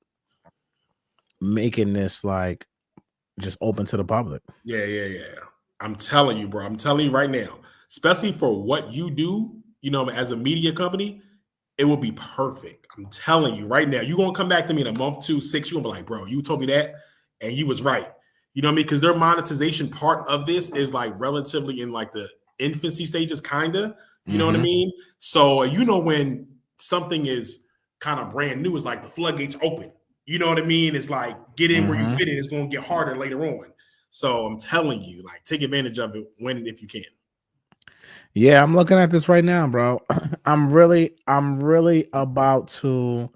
making this like just open to the public. Yeah. I'm telling you, bro. I'm telling you right now, especially for what you do, as a media company, it will be perfect. I'm telling you right now. You're going to come back to me in a month, 2, 6. You're going to be like, bro, you told me that and you was right. You know what I mean? Because their monetization part of this is like relatively in like the infancy stages, kind of. You know what I mean? So, when something is kind of brand new, it's like the floodgates open. You know what I mean? It's like get in where you fit in. It's going to get harder later on. So I'm telling you, like, take advantage of it when and if you can. Yeah, I'm looking at this right now, bro. I'm really about to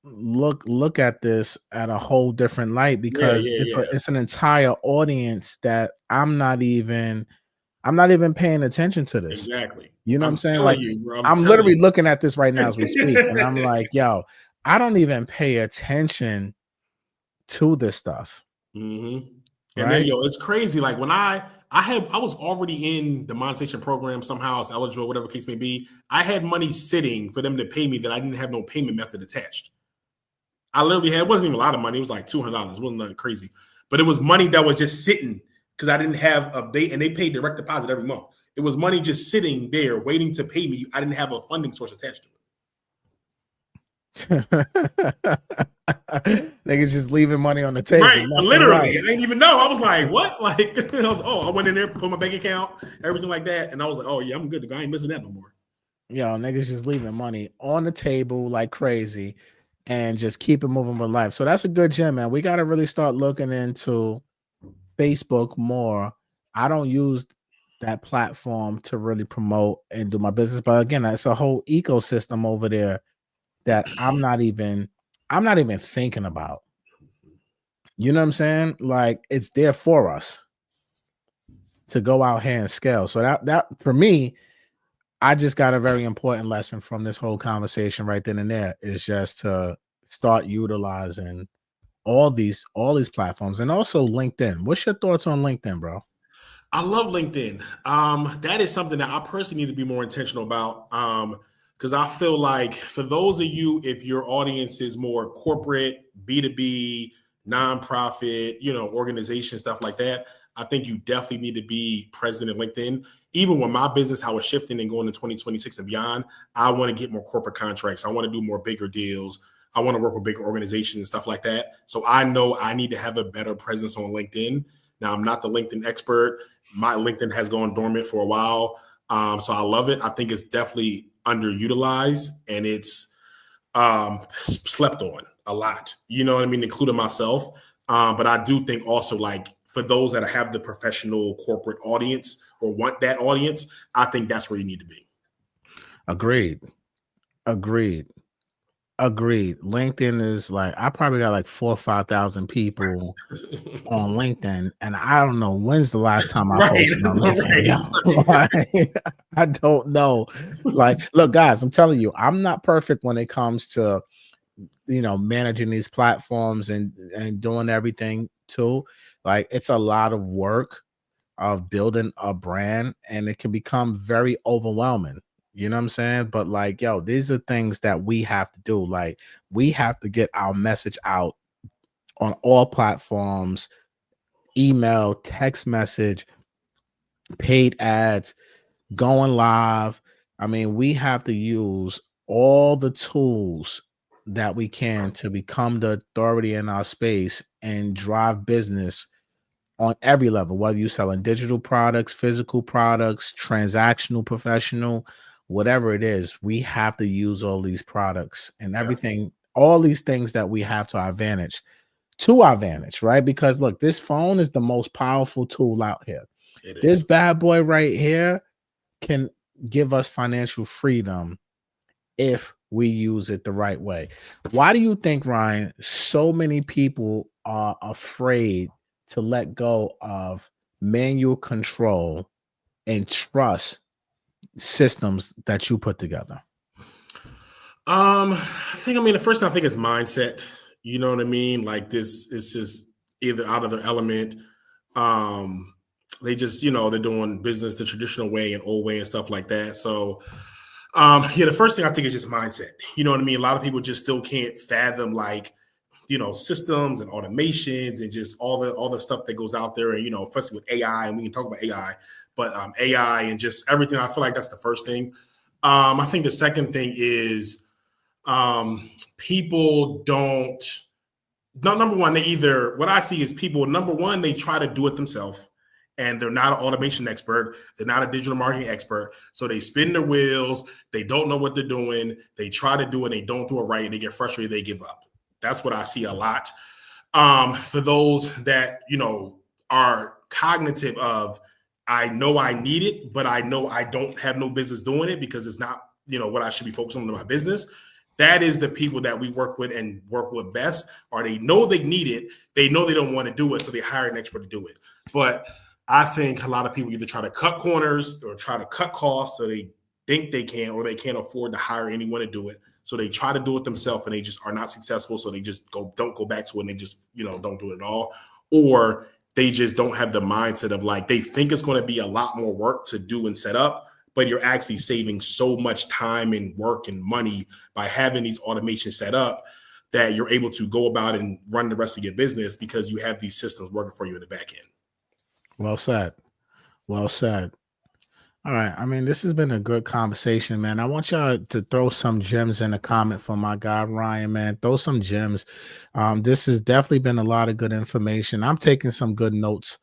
look at this at a whole different light, because it's an entire audience that I'm not even paying attention to this. Exactly. You know what I'm saying? Like I'm literally looking at this right now as we speak, and I'm like, yo, I don't even pay attention to this stuff. And then, it's crazy. Like when I was already in the monetization program somehow, I was eligible, whatever case may be. I had money sitting for them to pay me that I didn't have no payment method attached. I literally it wasn't even a lot of money. It was like $200. It wasn't nothing crazy, but it was money that was just sitting because I didn't have a date, and they paid direct deposit every month. It was money just sitting there waiting to pay me. I didn't have a funding source attached to it. Niggas just leaving money on the table. Right, literally. I didn't even know. I was like, what? Like, I went in there, put my bank account, everything like that. And I was like, oh, yeah, I'm good to go. I ain't missing that no more. Yo, niggas just leaving money on the table like crazy and just keep it moving with life. So that's a good gem, man. We got to really start looking into Facebook more. I don't use that platform to really promote and do my business. But again, it's a whole ecosystem over there that I'm not even I'm not even thinking about. You know what I'm saying? Like it's there for us to go out here and scale. So that for me, I just got a very important lesson from this whole conversation right then and there is just to start utilizing all these platforms and also LinkedIn. What's your thoughts on LinkedIn, bro? I love LinkedIn. That is something that I personally need to be more intentional about. Because I feel like for those of you, if your audience is more corporate, B2B, nonprofit, organization, stuff like that, I think you definitely need to be present in LinkedIn. Even when my business, how it's shifting and going to 2026 and beyond, I want to get more corporate contracts. I want to do more bigger deals. I want to work with bigger organizations and stuff like that. So I know I need to have a better presence on LinkedIn. Now, I'm not the LinkedIn expert. My LinkedIn has gone dormant for a while. So I love it. I think it's definitely underutilized and it's slept on a lot, you know what I mean, including myself. But I do think also like for those that have the professional corporate audience or want that audience, I think that's where you need to be. Agreed. Agreed. Agreed. LinkedIn is like I probably got like 4 or 5,000 people on LinkedIn, and I don't know when's the last time I Right. posted on LinkedIn. Right. Like, I don't know. Like, look, guys, I'm telling you, I'm not perfect when it comes to managing these platforms and doing everything too. Like, it's a lot of work of building a brand, and it can become very overwhelming. You know what I'm saying? But like, yo, these are things that we have to do. Like, we have to get our message out on all platforms, email, text message, paid ads, going live. I mean, we have to use all the tools that we can to become the authority in our space and drive business on every level, whether you're selling digital products, physical products, transactional, professional, whatever it is. We have to use all these products and everything, all these things that we have to our advantage, right? Because look, this phone is the most powerful tool out here. It This is. bad boy right here can give us financial freedom if we use it the right way. Why do you think, Ryan, so many people are afraid to let go of manual control and trust systems that you put together? I mean, the first thing I think is mindset. You know what I mean? Like this is just either out of their element. Um, they just, they're doing business the traditional way and old way and stuff like that. So, the first thing I think is just mindset. You know what I mean? A lot of people just still can't fathom like, systems and automations and just all the stuff that goes out there. And, especially with AI, and we can talk about AI, but AI and just everything. I feel like that's the first thing. I think the second thing is people don't no number one, they either what I see is people, number one, they try to do it themselves and they're not an automation expert, they're not a digital marketing expert, so they spin their wheels, they don't know what they're doing, they try to do it, they don't do it right, and they get frustrated, they give up. That's what I see a lot. For those that are cognitive of, I know I need it, but I know I don't have no business doing it because it's not what I should be focused on in my business. That is the people that we work with and work with best, or they know they need it, they know they don't want to do it, so they hire an expert to do it. But I think a lot of people either try to cut corners or try to cut costs, so they think they can, or they can't afford to hire anyone to do it. So they try to do it themselves and they just are not successful. So they just don't go back to it and they just, don't do it at all. Or they just don't have the mindset of like, they think it's going to be a lot more work to do and set up, but you're actually saving so much time and work and money by having these automations set up that you're able to go about and run the rest of your business because you have these systems working for you in the back end. Well said. Well said. All right. I mean, this has been a good conversation, man. I want y'all to throw some gems in the comment for my guy Ryan, man. Throw some gems. This has definitely been a lot of good information. I'm taking some good notes.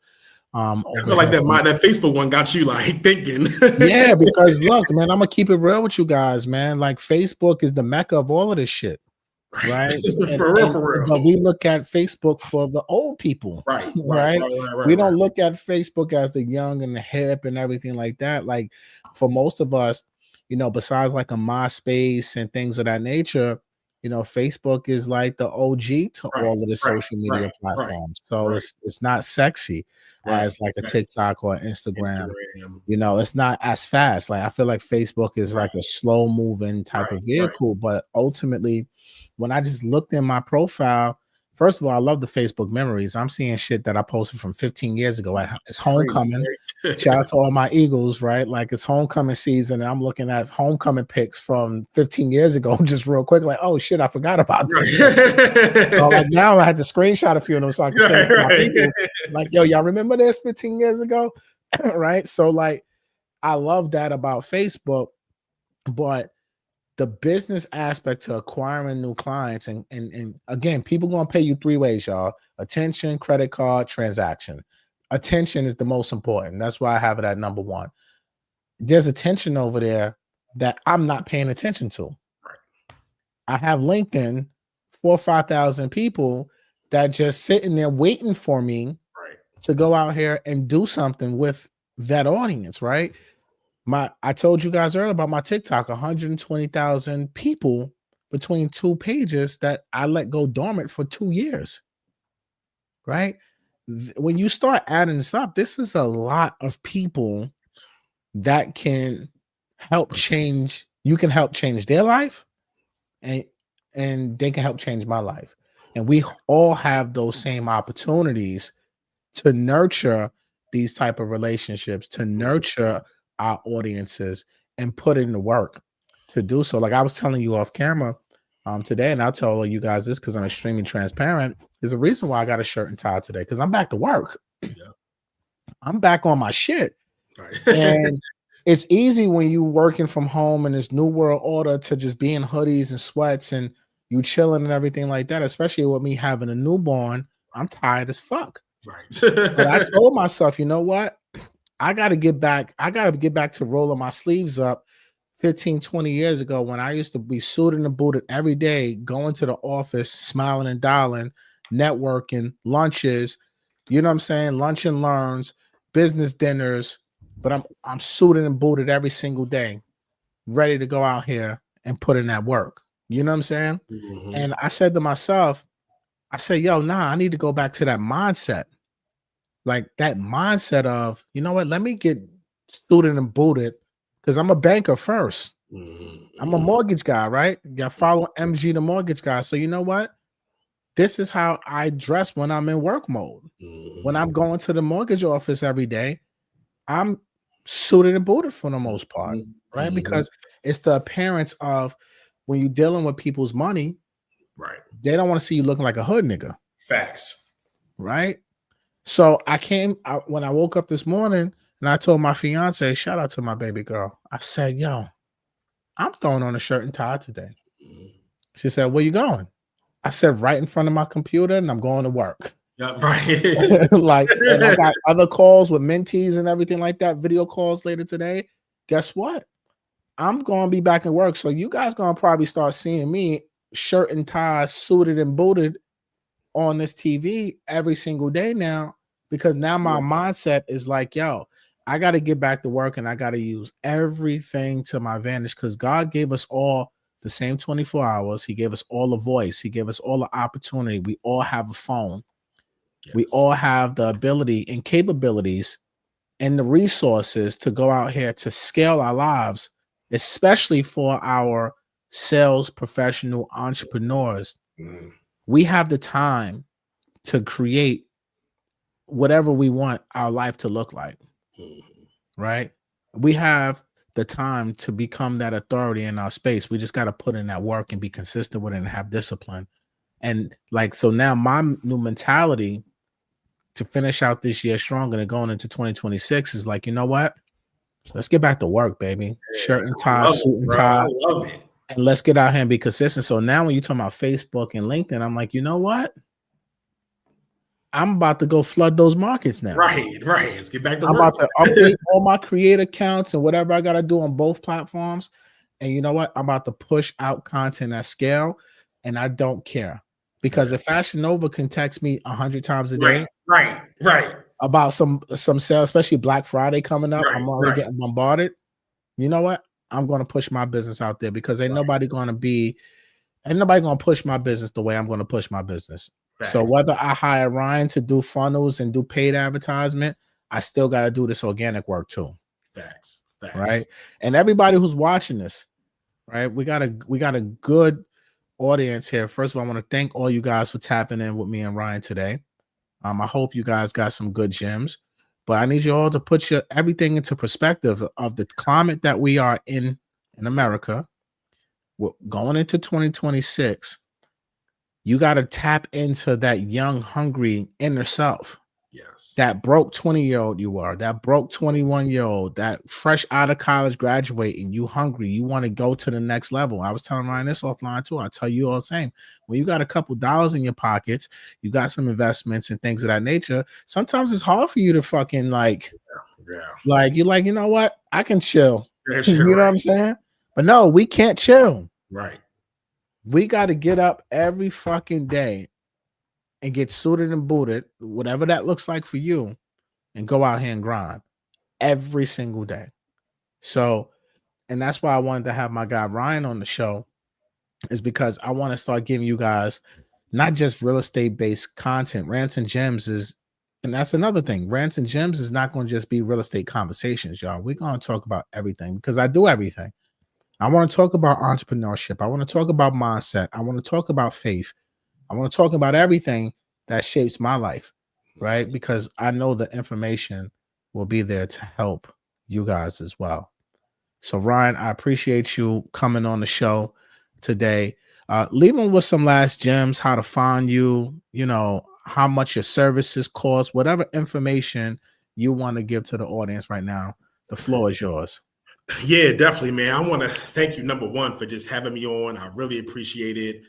I Over feel like here. that Facebook one got you like thinking. Yeah, because look, man, I'm gonna keep it real with you guys, man. Like Facebook is the mecca of all of this shit. Right. For real, for real. But we look at Facebook for the old people, Right. right? We don't look at Facebook as the young and the hip and everything like that. Like for most of us, besides like a MySpace and things of that nature, you know, Facebook is like the OG to Right, all of the right, social media right, right, platforms. So right, it's not sexy right. as like a Exactly. TikTok or Instagram. Instagram. You know, it's not as fast. Like I feel like Facebook is Right, like a slow moving type right, of right. vehicle, but ultimately, when I just looked in my profile, first of all, I love the Facebook memories. I'm seeing shit that I posted from 15 years ago. It's Crazy, homecoming. right? Shout out to all my Eagles, right? Like it's homecoming season, and I'm looking at homecoming pics from 15 years ago, just real quick. Like, oh shit, I forgot about this shit. So like Right. now I had to screenshot a few of them so I can send it Right, to my right. people. Like, yo, y'all remember this 15 years ago? Right. So like I love that about Facebook, but the business aspect to acquiring new clients and again, people gonna pay you three ways, y'all: attention, credit card, transaction. Attention is the most important. That's why I have it at number one. There's attention over there that I'm not paying attention to. Right. I have LinkedIn, 4 or 5 thousand people that just sitting there waiting for me Right. to go out here and do something with that audience, right? I told you guys earlier about my TikTok, 120,000 people between two pages that I let go dormant for 2 years, right? When you start adding this up, this is a lot of people that can help change. You can help change their life, and they can help change my life. And we all have those same opportunities to nurture these type of relationships, to nurture our audiences and put in the work to do so. Like I was telling you off camera today, and I'll tell all you guys this because I'm extremely transparent. There's a reason why I got a shirt and tie today, because I'm back to work. Yeah. I'm back on my shit. Right. And it's easy when you working from home in this new world order to just be in hoodies and sweats and you chilling and everything like that, especially with me having a newborn. I'm tired as fuck. Right. But I told myself, you know what? I got to get back. I got to get back to rolling my sleeves up 15, 20 years ago when I used to be suited and booted every day, going to the office, smiling and dialing, networking, lunches, you know what I'm saying? Lunch and learns, business dinners, but I'm suited and booted every single day, ready to go out here and put in that work. You know what I'm saying? Mhm. And I said to myself, I said, yo, nah, I need to go back to that mindset. Like that mindset of, you know what, let me get suited and booted because I'm a banker first. Mhm. I'm a mortgage guy, right? You follow MG, the mortgage guy. So you know what? This is how I dress when I'm in work mode. When I'm going to the mortgage office every day, I'm suited and booted for the most part, Mhm. right? Mhm. Because it's the appearance of when you're dealing with people's money, Right. they don't want to see you looking like a hood nigga, Facts. right? So when I woke up this morning and I told my fiance, shout out to my baby girl, I said, yo, I'm throwing on a shirt and tie today. Mhm. She said, where you going? I said, right in front of my computer, and I'm going to work. Yeah, right. Like, and I got other calls with mentees and everything like that, video calls later today. Guess what? I'm going to be back at work. So you guys going to probably start seeing me shirt and tie, suited and booted on this TV every single day now, because now my mindset is like, yo, I got to get back to work and I got to use everything to my advantage because God gave us all the same 24 hours. He gave us all a voice. He gave us all the opportunity. We all have a phone. We Yes. all have the ability and capabilities and the resources to go out here to scale our lives, especially for our sales professional entrepreneurs. Mhm. We have the time to create whatever we want our life to look like, Mhm. right? We have the time to become that authority in our space. We just got to put in that work and be consistent with it and have discipline. And like, so now my new mentality to finish out this year strong and going into 2026 is like, you know what? Let's get back to work, baby. Yeah, Shirt and I tie, love it, suit and bro. I tie, love it. and let's get out here and be consistent. So now when you talk about Facebook and LinkedIn, I'm like, you know what? I'm about to go flood those markets now. Right, right. Let's get back to I'm work. about to update all my create accounts and whatever I got to do on both platforms. And you know what? I'm about to push out content at scale, and I don't care because Yeah. if Fashion Nova can text me 100 times a Right, day right, right, about some sale, especially Black Friday coming up, right, I'm already right. getting bombarded. You know what? I'm going to push my business out there because ain't Right. nobody going to be ain't nobody gonna push my business the way I'm gonna push my business. Facts. So whether I hire Ryan to do funnels and do paid advertisement, I still got to do this organic work too. Facts. Right. And everybody who's watching this, right? We got a good audience here. First of all, I want to thank all you guys for tapping in with me and Ryan today. I hope you guys got some good gems, but I need you all to put your everything into perspective of the climate that we are in America. We're going into 2026. You got to tap into that young, hungry inner self. Yes. That broke 20-year-old you are, that broke 21-year-old, that fresh out of college graduating, you hungry, you want to go to the next level. I was telling Ryan this offline too. I tell you all the same. When you got a couple dollars in your pockets, you got some investments and things of that nature. Sometimes it's hard for you to fucking like you're like, you know what? I can chill. Yeah, You know what I'm saying? But no, we can't chill. Right. We got to get up every fucking day and get suited and booted, whatever that looks like for you, and go out here and grind every single day. So, and that's why I wanted to have my guy Ryan on the show, is because I want to start giving you guys not just real estate based content. Rants and Gems is, and that's another thing. Rants and Gems is not going to just be real estate conversations, y'all. We're going to talk about everything because I do everything. I want to talk about entrepreneurship. I want to talk about mindset. I want to talk about faith. I want to talk about everything that shapes my life, right? Because I know the information will be there to help you guys as well. So, Ryan, I appreciate you coming on the show today. Leave them with some last gems, how to find you, you know, how much your services cost, whatever information you want to give to the audience right now. The floor is yours. Yeah, definitely, man. I want to thank you, number one, for just having me on. I really appreciate it.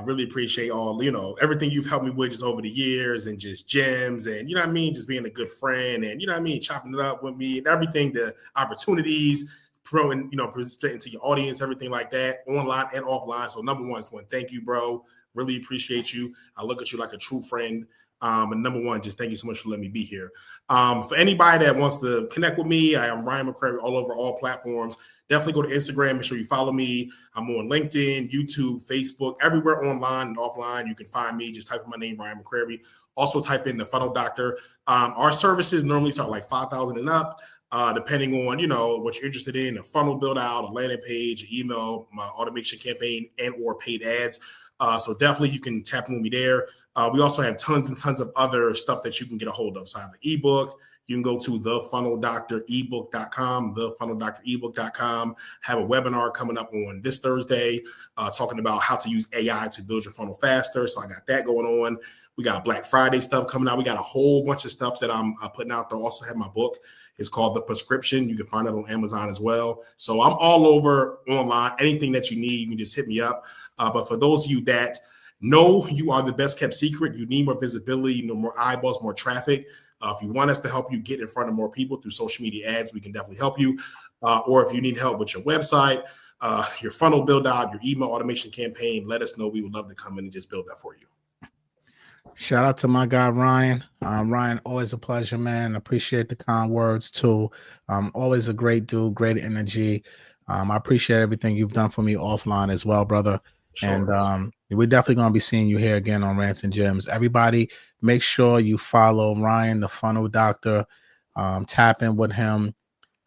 Really appreciate all, everything you've helped me with just over the years and just gems and, you know what I mean, just being a good friend and, you know what I mean, chopping it up with me and everything, the opportunities, presenting to your audience, everything like that, online and offline. So number one, I just want to thank you, bro. Really appreciate you. I look at you like a true friend. And number one, just thank you so much for letting me be here. For anybody that wants to connect with me, I am Ryan McCrary all over all platforms. Definitely go to Instagram. Make sure you follow me. I'm on LinkedIn, YouTube, Facebook, everywhere online and offline. You can find me. Just type in my name, Ryan McCrary. Also type in the Funnel Doctor. Our services normally start like $5,000 and up, depending on, what you're interested in, a funnel build out, a landing page, email, my automation campaign, and or paid ads. So definitely you can tap in with me there. We also have tons and tons of other stuff that you can get a hold of. So I have an ebook. You can go to thefunneldoctorebook.com, thefunneldoctorebook.com. Have a webinar coming up on this Thursday talking about how to use AI to build your funnel faster. So I got that going on. We got Black Friday stuff coming out. We got a whole bunch of stuff that I'm putting out there. Also have my book. It's called The Prescription. You can find it on Amazon as well. So I'm all over online. Anything that you need, you can just hit me up. But for those of you that know you are the best kept secret, you need more visibility, more eyeballs, more traffic. If you want us to help you get in front of more people through social media ads, we can definitely help you. Or if you need help with your website, your funnel build out, your email automation campaign, let us know. We would love to come in and just build that for you. Shout out to my guy, Ryan. Ryan, always a pleasure, man. Appreciate the kind words too. Always a great dude, great energy. I appreciate everything you've done for me offline as well, brother. Sure. And we're definitely going to be seeing you here again on Rants and Gems. Everybody, make sure you follow Ryan, the Funnel Doctor. Tap in with him.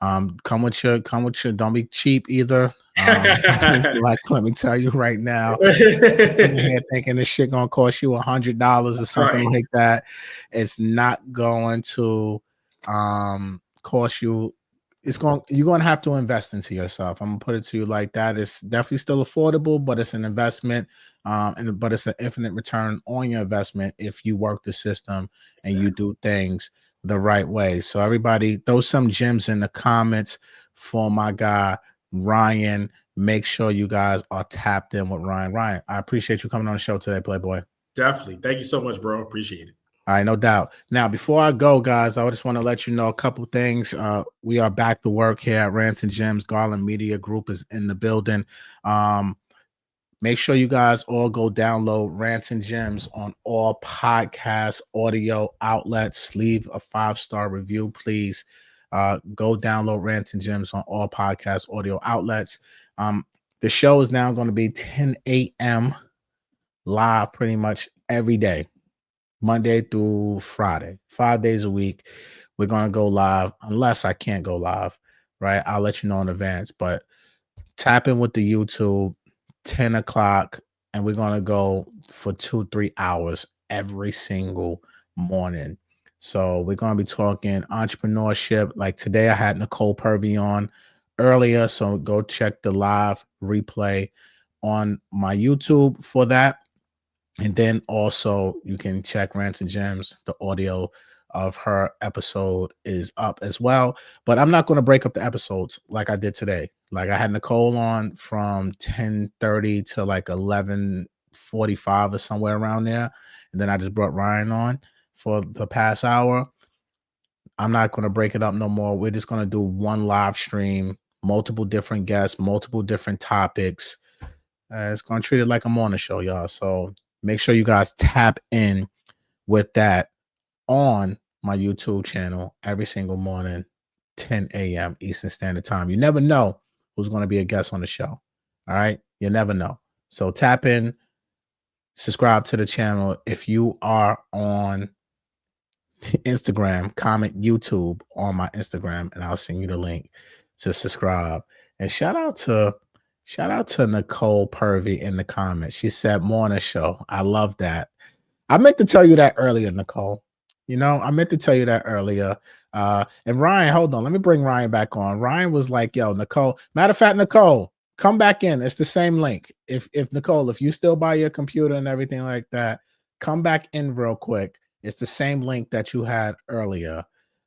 Come with your, don't be cheap either. Like, let me tell you right now, I'm here thinking this shit gonna cost you $100 or something like that. It's not going to cost you. You're gonna have to invest into yourself. I'm gonna put it to you like that. It's definitely still affordable, but it's an investment, but it's an infinite return on your investment if you work the system and you do things the right way. So everybody, throw some gems in the comments for my guy Ryan. Make sure you guys are tapped in with Ryan. Ryan, I appreciate you coming on the show today, Playboy. Definitely. Thank you so much, bro. Appreciate it. All right, no doubt. Now, before I go, guys, I just want to let you know a couple things. We are back to work here at Rants and Gems. Garland Media Group is in the building. Make sure you guys all go download Rants and Gems on all podcast audio outlets. Leave a 5-star review, please. Go download Rants and Gems on all podcast audio outlets. The show is now going to be 10 a.m. live pretty much every day, Monday through Friday, 5 days a week. We're going to go live unless I can't go live, right? I'll let you know in advance, but tap in with the YouTube 10 o'clock, and we're going to go for 2-3 hours every single morning. So we're going to be talking entrepreneurship. Like today, I had Nicole Purvey on earlier. So go check the live replay on my YouTube for that. And then also you can check Rants and Gems. The audio of her episode is up as well. But I'm not going to break up the episodes like I did today. Like I had Nicole on from 10:30 to like 11:45 or somewhere around there. And then I just brought Ryan on for the past hour. I'm not going to break it up no more. We're just going to do one live stream, multiple different guests, multiple different topics. It's going to treat it like a morning show, y'all. So make sure you guys tap in with that on my YouTube channel every single morning, 10 a.m. Eastern Standard Time. You never know who's going to be a guest on the show. All right. You never know. So tap in, subscribe to the channel. If you are on Instagram, comment YouTube on my Instagram, and I'll send you the link to subscribe. And shout out to Nicole Purvey in the comments. She said morning show. I love that. I meant to tell you that earlier, Nicole. You know, I meant to tell you that earlier. And Ryan, hold on. Let me bring Ryan back on. Ryan was like, yo, Nicole. Matter of fact, Nicole, come back in. It's the same link. If Nicole, if you still buy your computer and everything like that, come back in real quick. It's the same link that you had earlier.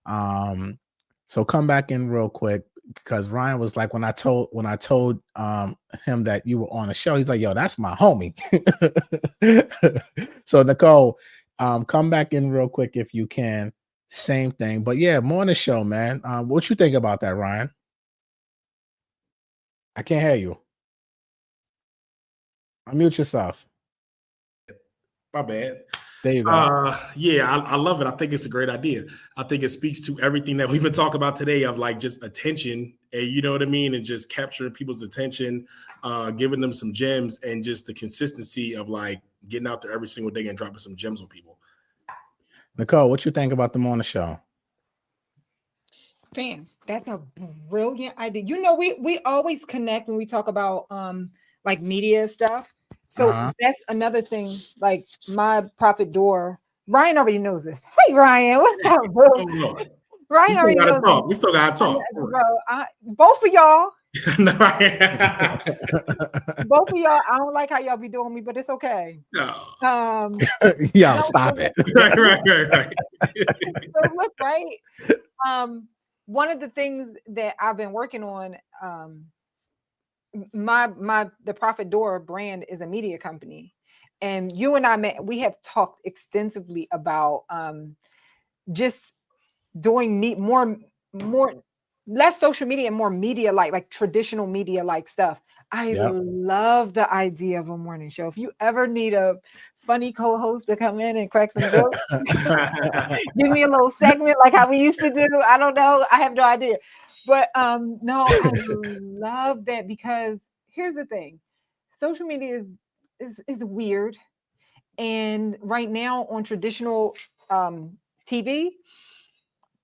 So come back in real quick, because Ryan was like, when I told him that you were on a show, he's like, yo, that's my homie. So Nicole, come back in real quick if you can. Same thing. But yeah, morning show, man. What you think about that, Ryan? I can't hear you. Unmute yourself. My bad. There you go. Yeah, I love it. I think it's a great idea. I think it speaks to everything that we've been talking about today of like just attention, and you know what I mean, and just capturing people's attention, giving them some gems, and just the consistency of like getting out there every single day and dropping some gems on people. Nicole, what you think about the morning show? Fan, that's a brilliant idea. You know, we always connect when we talk about like media stuff. So that's another thing. Like my Prophet Door, Ryan already knows this. Hey Ryan, what's up, bro? Ryan already knows this. We still gotta talk, bro. Both of y'all. Both of y'all. I don't like how y'all be doing me, but it's okay. No. Yo, stop it. Right. So look, right. One of the things that I've been working on, the Prophet Door brand is a media company, and you and I met. We have talked extensively about just doing more less social media and more media like traditional media like stuff. I love the idea of a morning show. If you ever need a funny co-host to come in and crack some jokes, give me a little segment like how we used to do. I don't know. I have no idea. But no, I love that, because here's the thing. Social media is weird. And right now on traditional TV,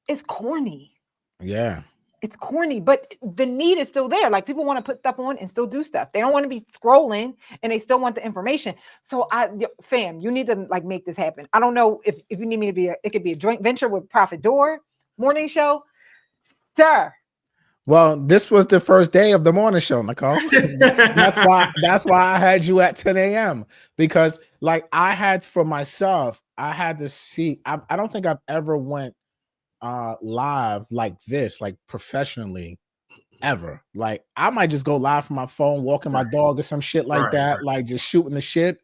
it's corny. Yeah. It's corny, but the need is still there. Like people want to put stuff on and still do stuff. They don't want to be scrolling and they still want the information. So fam, you need to like make this happen. I don't know if you need me to be it could be a joint venture with Prophet Door morning show, sir. Well, this was the first day of the morning show, Nicole. That's why I had you at 10 a.m. because like I had for myself, I had to see, I don't think I've ever went live like this, like professionally ever. Like I might just go live from my phone, walking my dog or some shit like that, like just shooting the shit.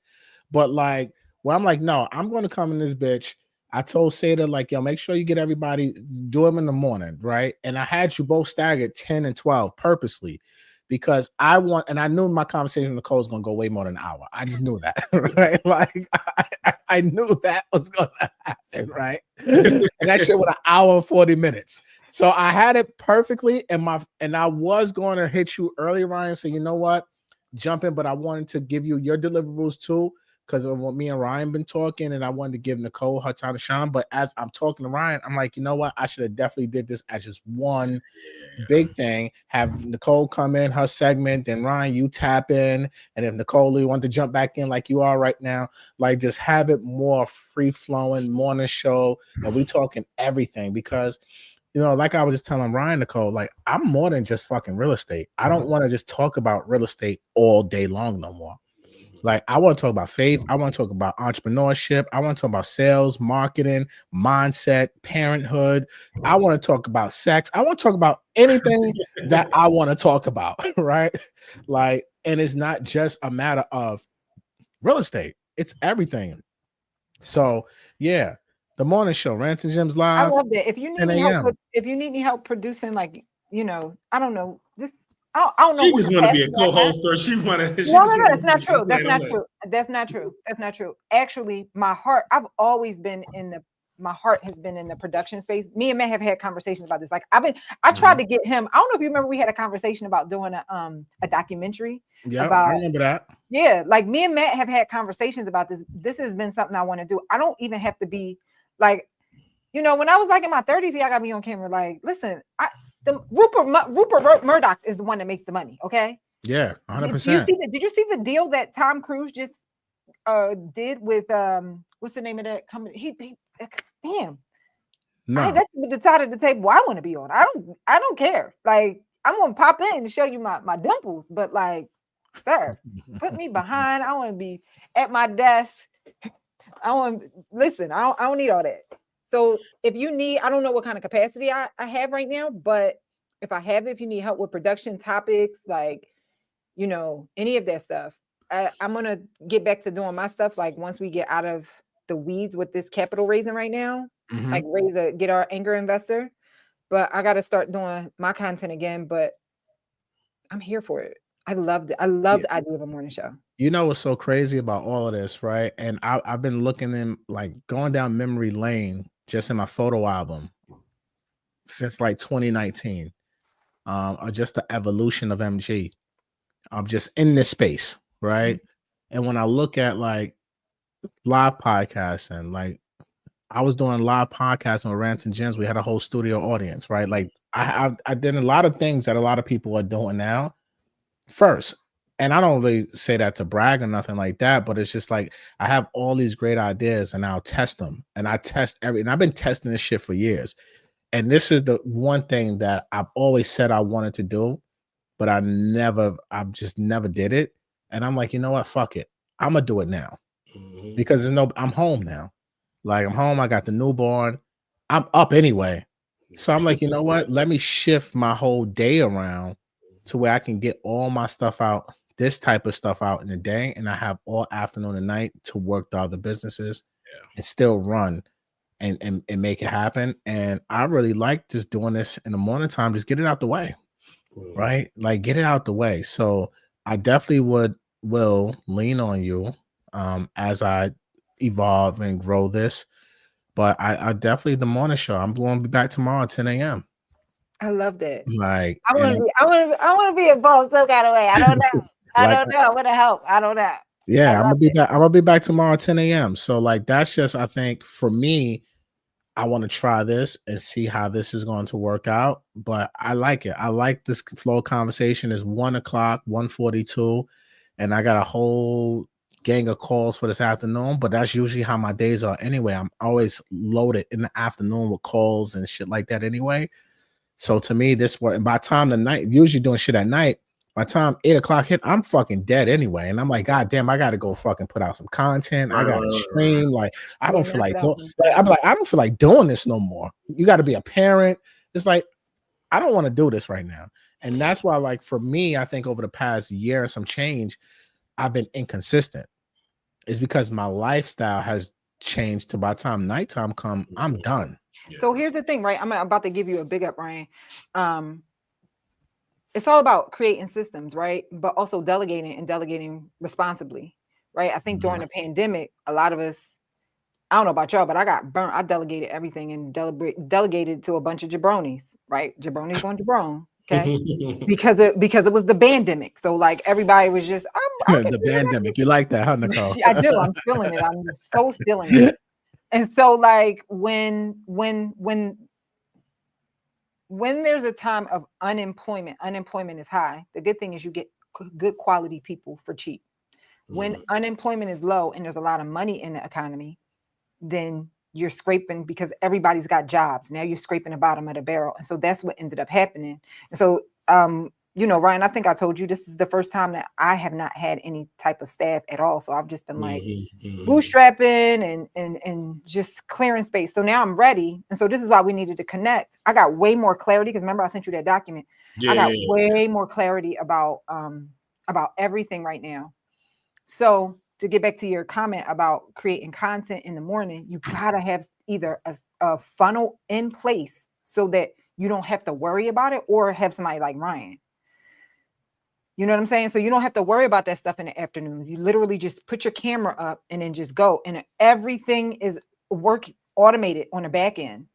But like, well, I'm like, no, I'm going to come in this bitch. I told Seda, like, yo, make sure you get everybody, do them in the morning, right? And I had you both staggered 10 and 12 purposely because I knew my conversation with Nicole was going to go way more than an hour. I just knew that, right? Like, I knew that was going to happen, right? And that shit was an hour and 40 minutes. So I had it perfectly, and I was going to hit you early, Ryan. So you know what? jump in, but I wanted to give you your deliverables too, because of what me and Ryan been talking, and I wanted to give Nicole her time to shine. But as I'm talking to Ryan, I'm like, you know what? I should have definitely did this as just one big thing. Have Nicole come in her segment, then Ryan, you tap in, and if Nicole, you want to jump back in like you are right now, like just have it more free flowing morning show, and we talking everything because. You know, like I was just telling Ryan, Nicole, like I'm more than just fucking real estate. I don't want to just talk about real estate all day long no more. Like I want to talk about faith. I want to talk about entrepreneurship. I want to talk about sales, marketing, mindset, parenthood. I want to talk about sex. I want to talk about anything that I want to talk about, right? Like, and it's not just a matter of real estate. It's everything. So yeah, the morning show, Rants and Gems I live. love that. If you need 10 any help, a.m. if you need any help producing, like, I don't know, this, I don't know She what just want to be a capacity I have. co-host, or she want to. No, that's not true. That's not true. That's not true. That's not true. Actually, my heart, I've always been my heart has been in the production space. Me and Matt have had conversations about this. Like I tried to get him. I don't know if you remember, we had a conversation about doing a documentary. Yeah, about, I remember that. Yeah, like me and Matt have had conversations about this. This has been something I want to do. I don't even have to be like, when I was like in my 30s, y'all got me on camera. Like, listen, Rupert Murdoch is the one that makes the money. Okay. Yeah, 100%. Did you see the deal that Tom Cruise just did with what's the name of that company? He damn. No. That's the side of the table I want to be on. I don't care. Like, I'm gonna pop in and show you my dimples, but like, sir, put me behind. I want to be at my desk. I don't need all that. So if you need, I don't know what kind of capacity I have right now, but if I have it, if you need help with production topics, like, any of that stuff, I'm going to get back to doing my stuff. Like once we get out of the weeds with this capital raising right now, like get our anchor investor, but I got to start doing my content again, but I'm here for it. I loved it. I love the idea of a morning show. You know what's so crazy about all of this, right? And I've been looking in, like going down memory lane just in my photo album since like 2019, or just the evolution of MG. I'm just in this space, right? And when I look at like live podcasting, like I was doing live podcasting with Rants and Gems, we had a whole studio audience, right? Like I did a lot of things that a lot of people are doing now first. And I don't really say that to brag or nothing like that, but it's just like I have all these great ideas and I'll test them. And I test and I've been testing this shit for years. And this is the one thing that I've always said I wanted to do, but I just never did it. And I'm like, you know what? Fuck it. I'm gonna do it now. Because I'm home now. Like I'm home. I got the newborn. I'm up anyway. So I'm like, you know what? Let me shift my whole day around to where I can get all my stuff out, this type of stuff out in the day, and I have all afternoon and night to work the other businesses and still run and make it happen. And I really like just doing this in the morning time, just get it out the way, right? Like get it out the way. So I definitely will lean on you as I evolve and grow this. But I definitely the morning show. I'm going to be back tomorrow at 10 a.m. I love that. Like I want to be involved some kind of way. I don't know. I don't know. What to help? I don't know. Yeah, I'm gonna be back. I'm gonna be back tomorrow at 10 a.m. So like that's just, I think for me, I want to try this and see how this is going to work out. But I like it. I like this flow of conversation. Is 1 o'clock, 1:42, and I got a whole gang of calls for this afternoon. But that's usually how my days are anyway. I'm always loaded in the afternoon with calls and shit like that anyway. So to me, this work. And by the time the night, usually doing shit at night, by the time 8 o'clock hit, I'm fucking dead anyway. And I'm like, God damn, I gotta go fucking put out some content. I gotta stream. Like, I don't feel like I'm like, I don't feel like doing this no more. You got to be a parent. It's like, I don't want to do this right now. And that's why, like, for me, I think over the past year and some change, I've been inconsistent. It's because my lifestyle has changed to by the time nighttime come, I'm done. So here's the thing, right? I'm about to give you a big up, Ryan. It's all about creating systems, right? But also delegating responsibly, right? I think during the pandemic, a lot of us, I don't know about y'all, but I got burnt. I delegated everything and delegated to a bunch of jabronis, right? Jabronis going jabron. Okay. because it was the pandemic. So like everybody was just The pandemic. You like that, huh, Nicole? I do. I'm still in it. I'm so still in it. And so like when there's a time of unemployment is high. The good thing is you get good quality people for cheap. When unemployment is low and there's a lot of money in the economy, then you're scraping because everybody's got jobs. Now you're scraping the bottom of the barrel. And so that's what ended up happening. And so, Ryan, I think I told you this is the first time that I have not had any type of staff at all. So I've just been like bootstrapping and just clearing space. So now I'm ready. And so this is why we needed to connect. I got way more clarity because remember I sent you that document. I got way more clarity about everything right now. So to get back to your comment about creating content in the morning, you gotta have either a funnel in place so that you don't have to worry about it, or have somebody like Ryan. You know what I'm saying? So you don't have to worry about that stuff in the afternoons. You literally just put your camera up and then just go, and everything is automated on the back end.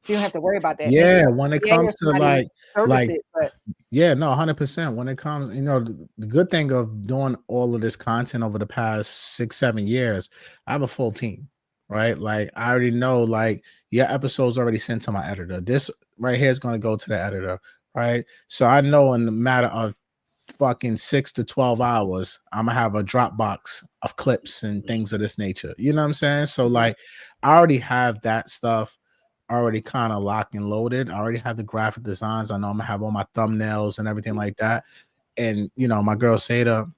So you don't have to worry about that. Yeah, when it comes to like it, but yeah, no, 100%. When it comes, the good thing of doing all of this content over the past 6-7 years, I have a full team, right? Like I already know, like your episode's already sent to my editor. This right here is going to go to the editor, right? So I know in the matter of fucking 6 to 12 hours, I'm gonna have a Dropbox of clips and things of this nature. You know what I'm saying? So like, I already have that stuff already kind of locked and loaded. I already have the graphic designs. I know I'm gonna have all my thumbnails and everything like that. And my girl Seda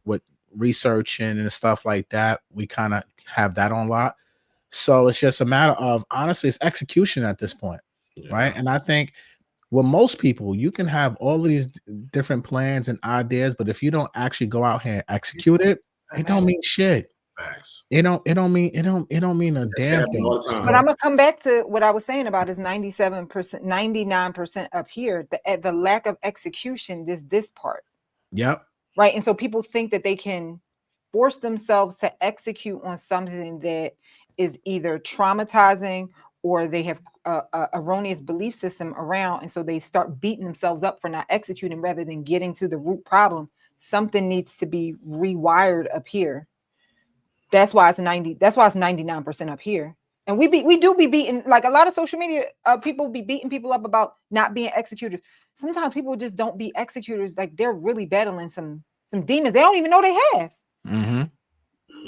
with researching and stuff like that, we kind of have that on lock. So it's just a matter of, honestly, it's execution at this point, right? And I think with most people, you can have all of these different plans and ideas, but if you don't actually go out here and execute it, it don't mean shit. Facts. It don't mean a damn thing. But I'm gonna come back to what I was saying about is 97%, 99% up here. The lack of execution is this part. Yep. Right. And so people think that they can force themselves to execute on something that is either traumatizing or they have a erroneous belief system around. And so they start beating themselves up for not executing rather than getting to the root problem. Something needs to be rewired up here. That's why it's 99% up here. And we do be beating, like a lot of social media people be beating people up about not being executors. Sometimes people just don't be executors. Like they're really battling some demons they don't even know they have.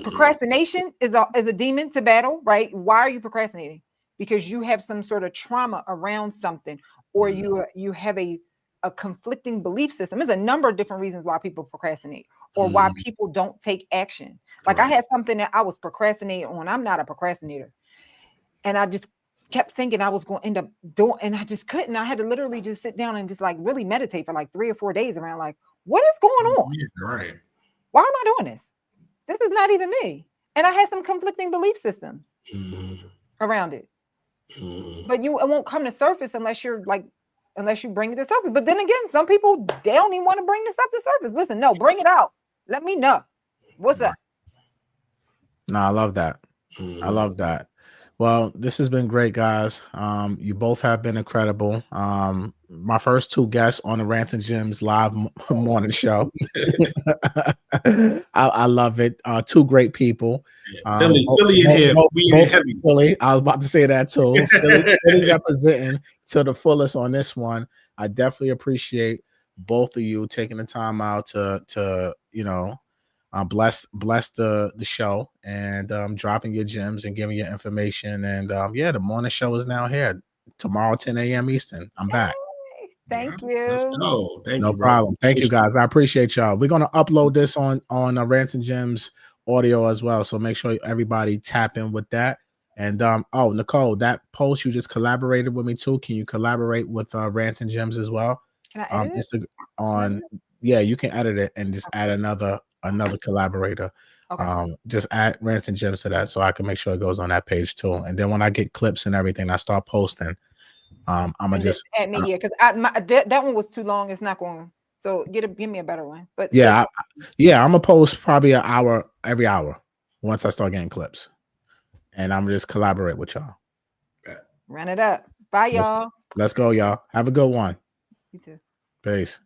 Procrastination is a demon to battle, right? Why are you procrastinating? Because you have some sort of trauma around something, or you have a conflicting belief system. There's a number of different reasons why people procrastinate, or why people don't take action. Like I had something that I was procrastinating on. I'm not a procrastinator. And I just kept thinking I was going to end up doing, and I just couldn't. I had to literally just sit down and just like really meditate for like 3 or 4 days around like, what is going on? Right. Why am I doing this? This is not even me. And I had some conflicting belief systems around it. But it won't come to surface unless you bring it to surface. But then again, some people, they don't even want to bring the stuff to surface. Listen, no, bring it out. Let me know. What's up? No, I love that. I love that. Well, this has been great, guys. You both have been incredible. My first 2 guests on the Rants Gems live morning show. I love it. 2 great people. Philly in here. Philly. I was about to say that too. Philly representing to the fullest on this one. I definitely appreciate both of you taking the time out to bless the show and dropping your gems and giving your information. And the morning show is now here. Tomorrow, 10 a.m. Eastern. I'm back. Thank you. Let's go. Thank you. No problem. Thank you, guys. I appreciate y'all. We're gonna upload this on Rants Gems audio as well. So make sure everybody tap in with that. And Nicole, that post you just collaborated with me too. Can you collaborate with Rants Gems as well? Can I edit it? You can edit it and just add another collaborator. Okay. Just add Rants Gems to that so I can make sure it goes on that page too. And then when I get clips and everything, I start posting. I'm gonna just add me because that one was too long. It's not going. So give me a better one. But I'm gonna post probably an hour every hour once I start getting clips, and I'm gonna just collaborate with y'all. Run it up. Bye, y'all. Let's go, y'all. Have a good one. You too. Peace.